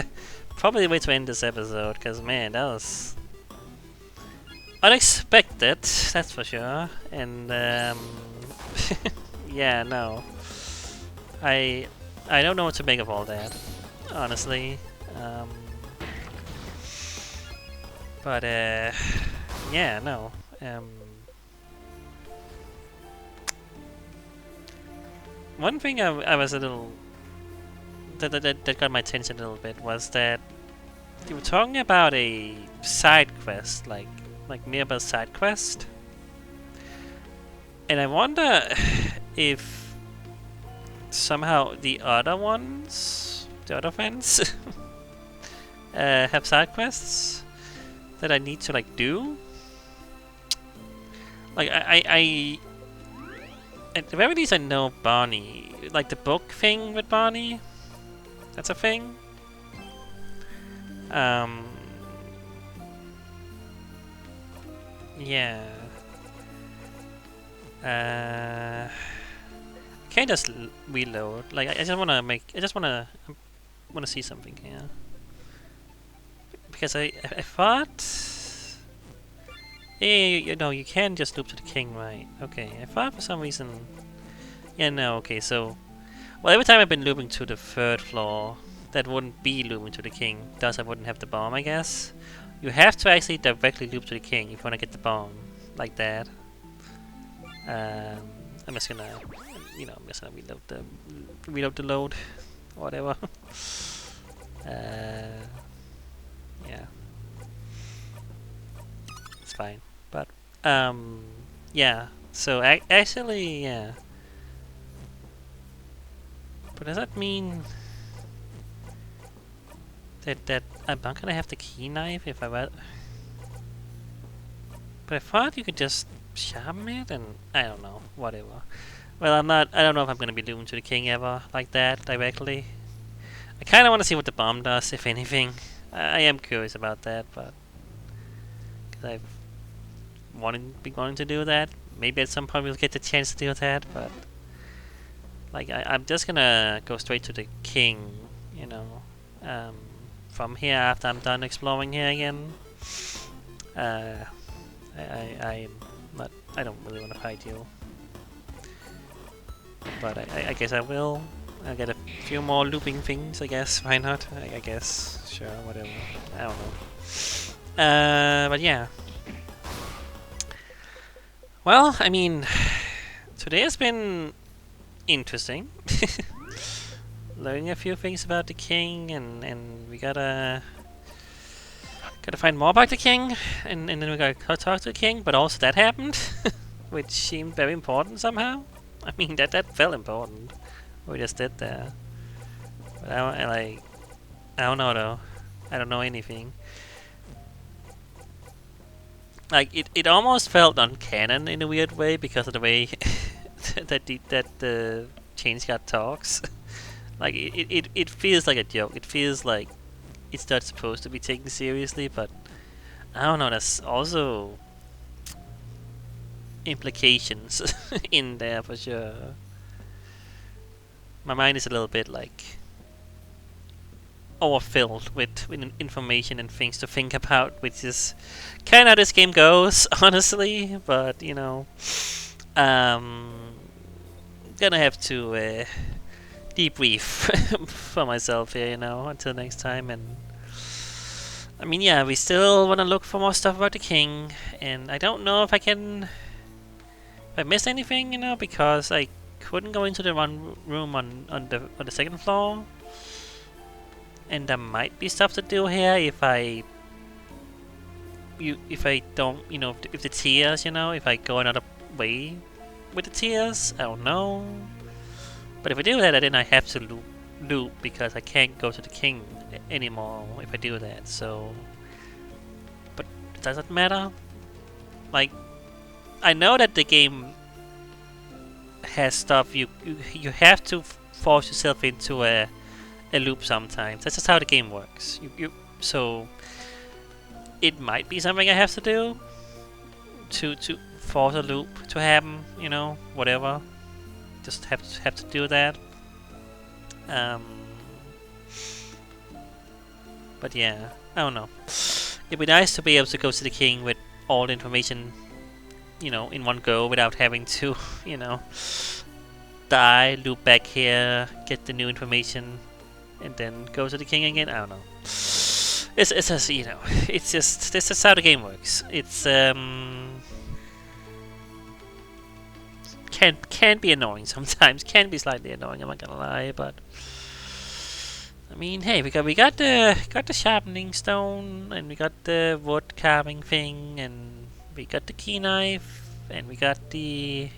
probably the way to end this episode, because man, that was unexpected, that's for sure. And yeah, no, I don't know what to make of all that, honestly. But yeah, no. One thing I was a little that got my attention a little bit was that they were talking about a side quest, like Mirabel's side quest, and I wonder if somehow the other ones, the other friends, have side quests that I need to like do. Like I at the very least I know Barney, like the book thing with Barney. That's a thing. Yeah. Can't just reload. Like I just wanna see something here. Because I thought. Yeah, you know, you can just loop to the king, right? Okay, I thought for some reason. Yeah, no, okay, so. Well, every time I've been looping to the third floor, that wouldn't be looping to the king. Thus I wouldn't have the bomb, I guess. You have to actually directly loop to the king if you want to get the bomb. Like that. I'm just gonna, I'm just gonna reload the load. Whatever. Yeah. It's fine. But, yeah. So, actually, yeah. But does that mean that I'm not gonna have the key knife if I were? But I thought you could just sharpen it, and I don't know, whatever. Well, I don't know if I'm gonna be looping to the king ever like that directly. I kind of want to see what the bomb does, if anything. I am curious about that, but because I've been wanting to do that. Maybe at some point we'll get the chance to do that, but like I'm just gonna go straight to the king, from here after I'm done exploring here again. I don't really want to fight you, but I guess I will. I'll get a few more looping things, I guess. Why not? I guess. Sure, whatever. I don't know. But yeah. Well, I mean, today has been interesting. Learning a few things about the king, and we gotta find more about the king, and then we gotta talk to the king. But also that happened, which seemed very important somehow. I mean, that felt important. What we just did there. But I don't know though. I don't know anything. Like it almost felt non-canon in a weird way because of the way that the change god talks. Like it feels like a joke. It feels like it's not supposed to be taken seriously, but I don't know. There's also implications in there for sure. My mind is a little bit like overfilled with information and things to think about, which is kind of how this game goes, honestly. But gonna have to debrief for myself here, until next time. And I mean, yeah, we still want to look for more stuff about the king, and I don't know if if I missed anything, because I couldn't go into the one room on the second floor. And there might be stuff to do here if I don't, if the tears, if I go another way with the tears, I don't know. But if I do that, then I have to loop because I can't go to the king anymore if I do that. So, but does it matter? Like, I know that the game has stuff you have to force yourself into a loop sometimes. That's just how the game works. So it might be something I have to do to force a loop to happen. Whatever. Just have to do that. But yeah, I don't know. It'd be nice to be able to go to the king with all the information, in one go without having to, die, loop back here, get the new information, and then go to the king again. I don't know. It's just, it's just, this is how the game works. It's can be annoying sometimes. Can be slightly annoying. I'm not gonna lie, but I mean, hey, we got the sharpening stone, and we got the wood carving thing, and we got the key knife, and we got the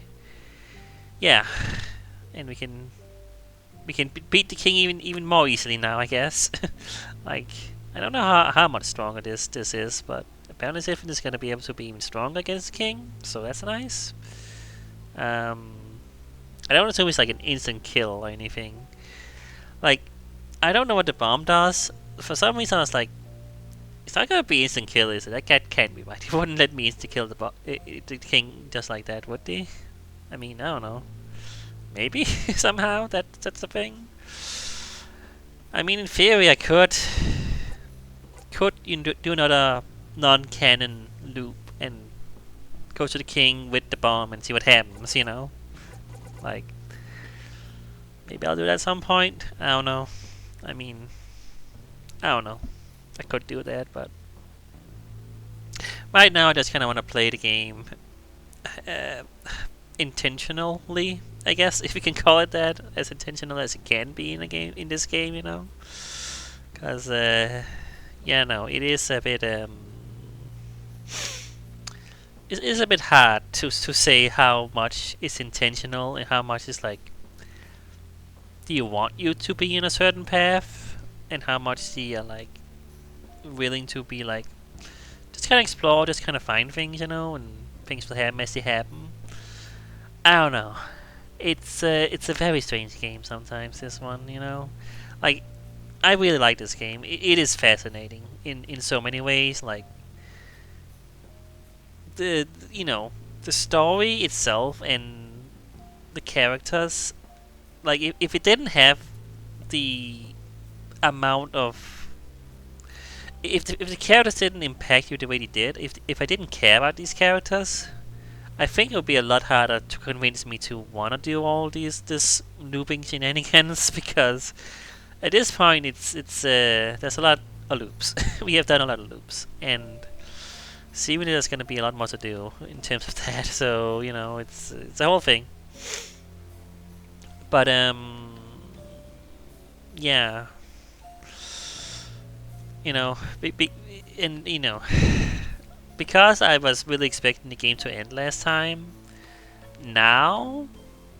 and we can beat the king even more easily now, I guess. Like, I don't know how much stronger this is, but apparently Sifrin is gonna be able to be even stronger against the king, so that's nice. I don't assume it's like an instant kill or anything. Like, I don't know what the bomb does. For some reason, I was like, it's not gonna be instant kill, is it? That can't be right. He wouldn't let me instant kill the king just like that, would he? I mean, I don't know. Maybe somehow that's the thing. I mean, in theory, I could do another non-canon loop and go to the king with the bomb and see what happens. Like, maybe I'll do that at some point. I don't know. I mean, I don't know. I could do that, but right now I just kind of want to play the game uh, intentionally. I guess if you can call it that, as intentional as it can be in a game in this game, you know. Because yeah, no, it is a bit it is a bit hard to say how much is intentional and how much is like, do you want you to be in a certain path, and how much do you like willing to be like just kind of explore, just kind of find things, you know, and things will have messy happen. I don't know. It's a very strange game sometimes. This one, you know, like I really like this game. It is fascinating in so many ways. Like the you know the story itself and the characters. Like if it didn't have the amount of if the characters didn't impact you the way they did, if I didn't care about these characters, I think it would be a lot harder to convince me to wanna do all this looping shenanigans because at this point it's there's a lot of loops. We have done a lot of loops, and seemingly there's gonna be a lot more to do in terms of that. So you know it's a whole thing. But yeah, you know, and you know, because I was really expecting the game to end last time. Now,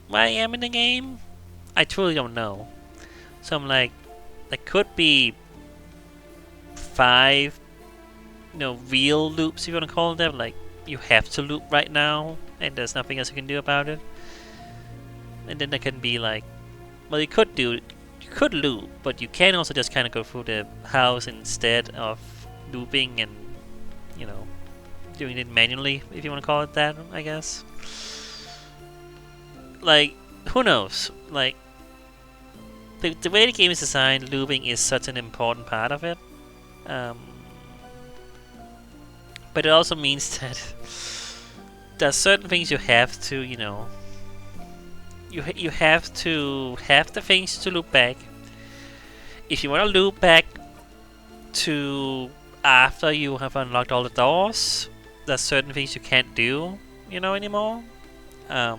where I am in the game, I truly don't know. So I'm like, there could be 5, you know, real loops if you want to call them. Like you have to loop right now, and there's nothing else you can do about it. And then there can be like, well, you could loop, but you can also just kind of go through the house instead of looping and, you know, doing it manually, if you want to call it that, I guess. Like, who knows? Like, the way the game is designed, looping is such an important part of it. But it also means that there's certain things you have to, you know, you have to have the things to loop back. If you want to loop back to after you have unlocked all the doors, there's certain things you can't do, you know, anymore. You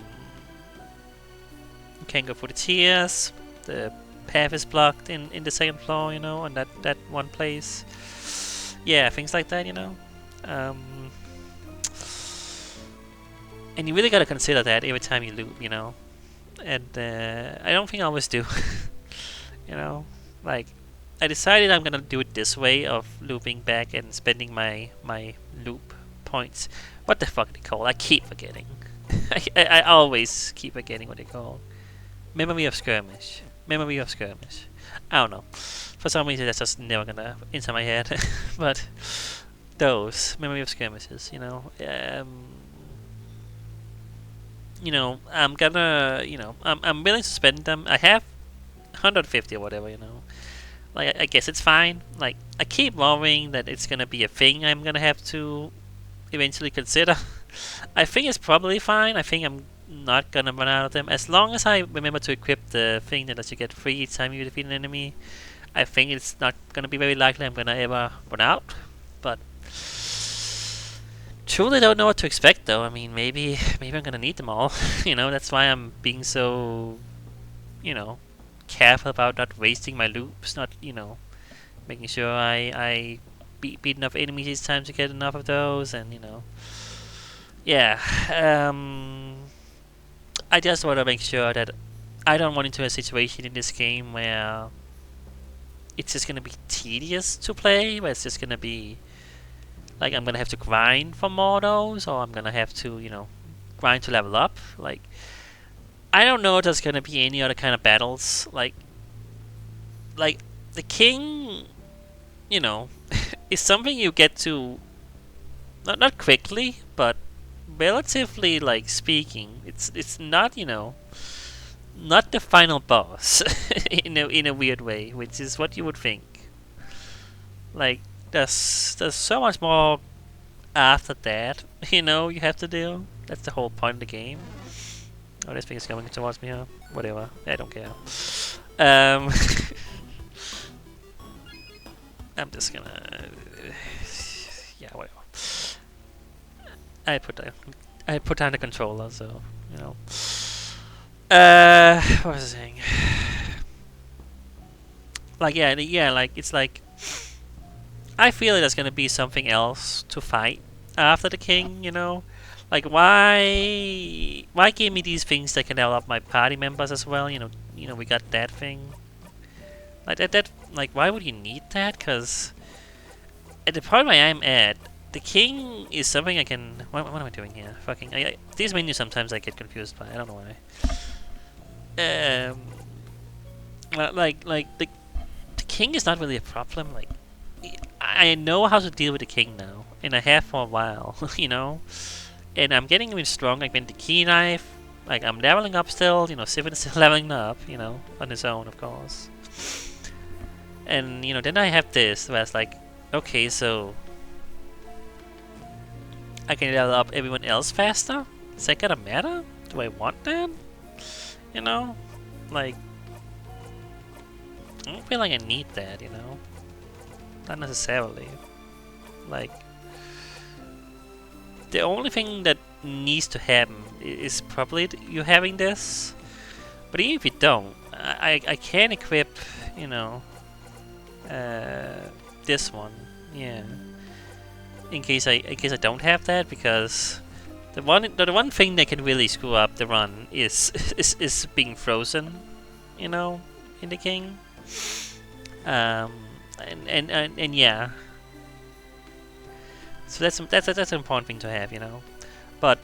can't go through the tiers. The path is blocked in the second floor, you know, on that one place. Yeah, things like that, you know. And you really gotta consider that every time you loop, you know. And I don't think I always do. You know, like I decided I'm gonna do it this way of looping back and spending my loop points. What the fuck are they called? I keep forgetting. I always keep forgetting what they call. Memory of skirmish. Memory of skirmish. I don't know. For some reason that's just never gonna enter my head. But those memory of skirmishes, you know. You know, I'm gonna, you know, I'm willing to spend them. I have 150 or whatever, you know. Like, I guess it's fine. Like, I keep worrying that it's gonna be a thing I'm gonna have to eventually consider. I think it's probably fine. I think I'm not gonna run out of them. As long as I remember to equip the thing that lets you get free each time you defeat an enemy, I think it's not gonna be very likely I'm gonna ever run out. But truly don't know what to expect though. I mean, maybe I'm gonna need them all. You know, that's why I'm being so, you know, careful about not wasting my loops. Not, you know, making sure I beat enough enemies each time to get enough of those, and you know, yeah. I just want to make sure that I don't run into a situation in this game where it's just gonna be tedious to play, where it's just gonna be like I'm gonna have to grind for more of those, or I'm gonna have to, you know, grind to level up. Like, I don't know if there's gonna be any other kind of battles. Like the king, you know, is something you get to not quickly, but relatively, like speaking, it's not, you know, not the final boss in a weird way, which is what you would think. Like there's so much more after that, you know, you have to do. That's the whole point of the game. Oh, this thing is coming towards me, huh? Whatever, I don't care. I'm just gonna... yeah, whatever. I put down, I put down the controller, so, you know. What was I saying? Like, yeah, like, it's like... I feel there's gonna be something else to fight after the king, you know? Like, why give me these things that can level up my party members as well? You know, we got that thing. Like like, why would you need that? Cause at the point where I'm at, the king is something I can. What am I doing here? Fucking. These menus sometimes I get confused by. I don't know why. Like the king is not really a problem. Like, I know how to deal with the king now, and I have for a while. You know. And I'm getting even strong, like with the key knife. Like, I'm leveling up still, you know, Sivan is still leveling up, you know, on his own, of course. And, you know, then I have this, where it's like, okay, so... I can level up everyone else faster? Is that gonna matter? Do I want that? You know? Like... I don't feel like I need that, you know? Not necessarily. Like... The only thing that needs to happen is probably you having this. But even if you don't, I can equip, you know, this one, yeah. In case I don't have that, because the one thing that can really screw up the run is being frozen, you know, in the king. And yeah. So that's an important thing to have, you know. But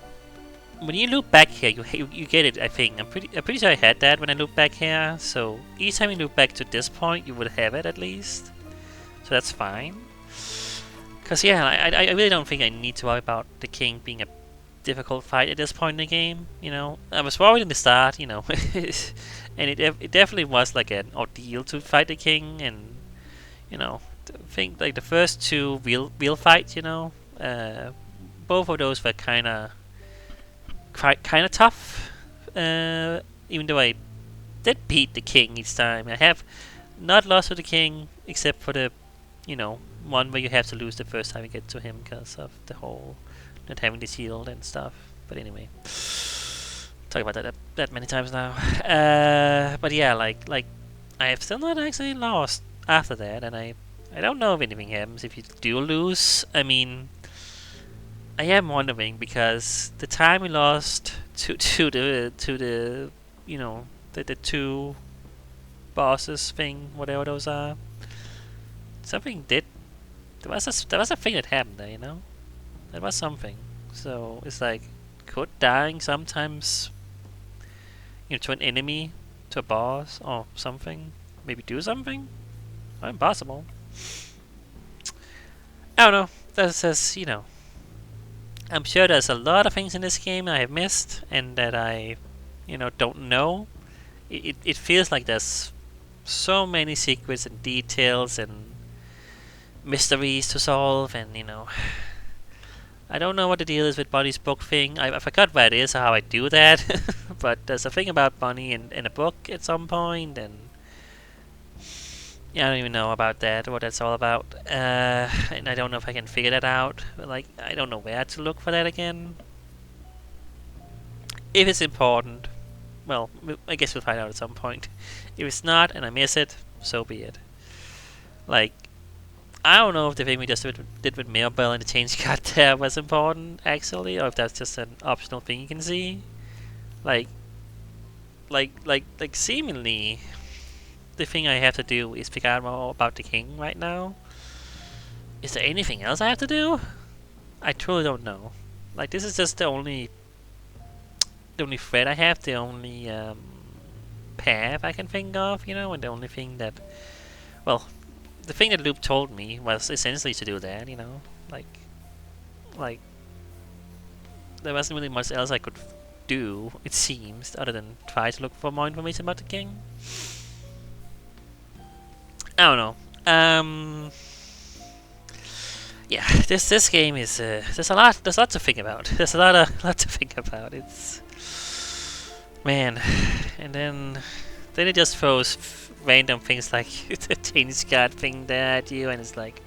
when you loop back here, you get it. I think I'm pretty sure I had that when I loop back here. So each time you loop back to this point, you would have it at least. So that's fine. Cause yeah, I really don't think I need to worry about the king being a difficult fight at this point in the game. You know, I was worried in the start, you know, and it definitely was like an ordeal to fight the king, and you know. I think like the first two real fights, you know, both of those were kind of tough. Even though I did beat the king each time, I have not lost to the king except for the, you know, one where you have to lose the first time you get to him because of the whole not having the shield and stuff. But anyway, talk about that many times now. But yeah, like I have still not actually lost after that, and I don't know if anything happens if you do lose. I mean, I am wondering because the time we lost to the you know the two bosses thing, whatever those are, something did. There was a thing that happened there, you know. There was something. So it's like, could dying sometimes, you know, to an enemy, to a boss or something, maybe do something? Not impossible. I don't know. That's just, you know. I'm sure there's a lot of things in this game I have missed and that I, you know, don't know. It feels like there's so many secrets and details and mysteries to solve, and you know, I don't know what the deal is with Bonnie's book thing. I forgot what it is or how I do that. But there's a thing about Bonnie in a book at some point, and yeah, I don't even know about that, what that's all about. And I don't know if I can figure that out. But, like, I don't know where to look for that again. If it's important, well, I guess we'll find out at some point. If it's not, and I miss it, so be it. Like, I don't know if the thing we just did with Mirabelle and the change card there was important, actually, or if that's just an optional thing you can see. Like seemingly, the thing I have to do is figure out more about the king right now. Is there anything else I have to do? I truly don't know. Like, this is just the only thread I have, the only path I can think of, you know, and the only thing that, well, the thing that Loop told me was essentially to do that, you know, like there wasn't really much else I could do, it seems, other than try to look for more information about the king. I don't know. Yeah, this game is there's a lot to think about. There's a lot to think about. It's, man, and then it just throws random things like the tennis card thing there at you, and it's like,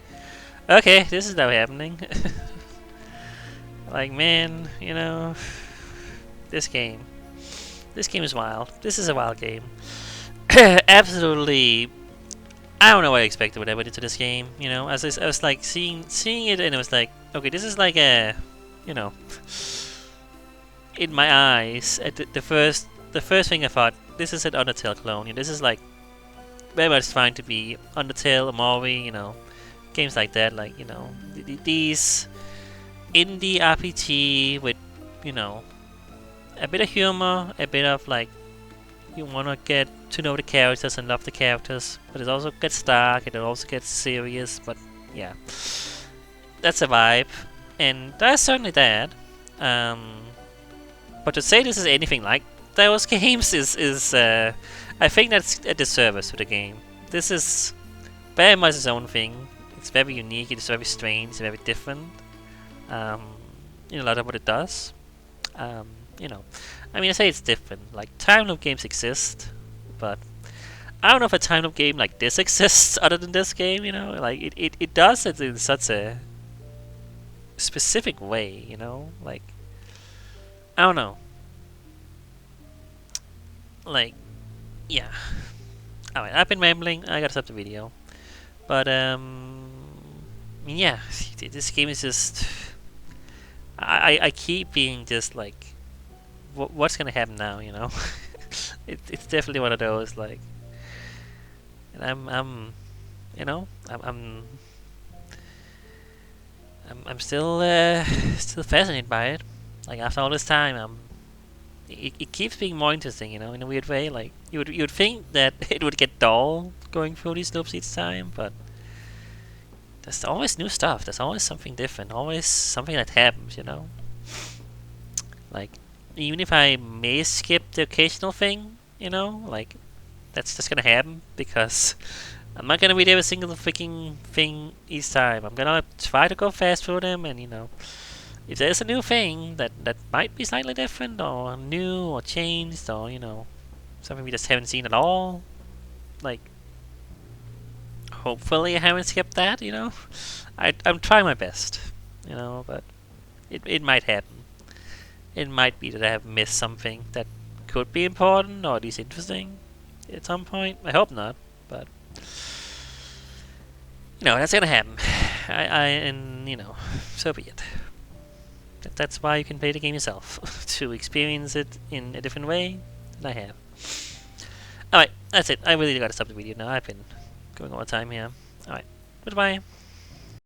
okay, this is now happening. Like, man, you know, this game is wild. This is a wild game. Absolutely. I don't know what I expected when I went into this game. You know, I was like seeing it, and it was like, okay, this is like a, you know, in my eyes, at the first thing I thought, this is an Undertale clone. You know, this is like very much trying to be Undertale, Amori, you know, games like that. Like, you know, these indie RPG with, you know, a bit of humor, a bit of like, you want to get to know the characters and love the characters, but it also gets dark and it also gets serious. But yeah, that's a vibe, and that's certainly that. But to say this is anything like those games is I think that's a disservice to the game. This is very much its own thing. It's very unique. It's very strange. Very different. In a lot of what it does. You know, I mean, I say it's different. Like, time loop games exist, but I don't know if a time loop game like this exists other than this game. You know, like it does it in such a specific way. You know, like, I don't know. Like, yeah. Alright, I've been rambling. I gotta stop the video. But yeah, this game is just. I keep being just like, what's gonna happen now? You know, it's definitely one of those like, and you know, I'm still still fascinated by it. Like, after all this time, it keeps being more interesting. You know, in a weird way. Like, you would think that it would get dull going through these loops each time, but there's always new stuff. There's always something different. Always something that happens. You know, like, even if I may skip the occasional thing, you know, like, that's just gonna happen because I'm not gonna read every single freaking thing each time. I'm gonna try to go fast through them, and you know, if there's a new thing that might be slightly different or new or changed or, you know, something we just haven't seen at all, like, hopefully I haven't skipped that, you know. I'm trying my best, you know, but it might happen. It might be that I have missed something that could be important or at least interesting at some point. I hope not, but you know, that's gonna happen. And you know, so be it. That's why you can play the game yourself to experience it in a different way than I have. Alright, that's it. I really gotta stop the video now. I've been going all the time here. Alright, goodbye.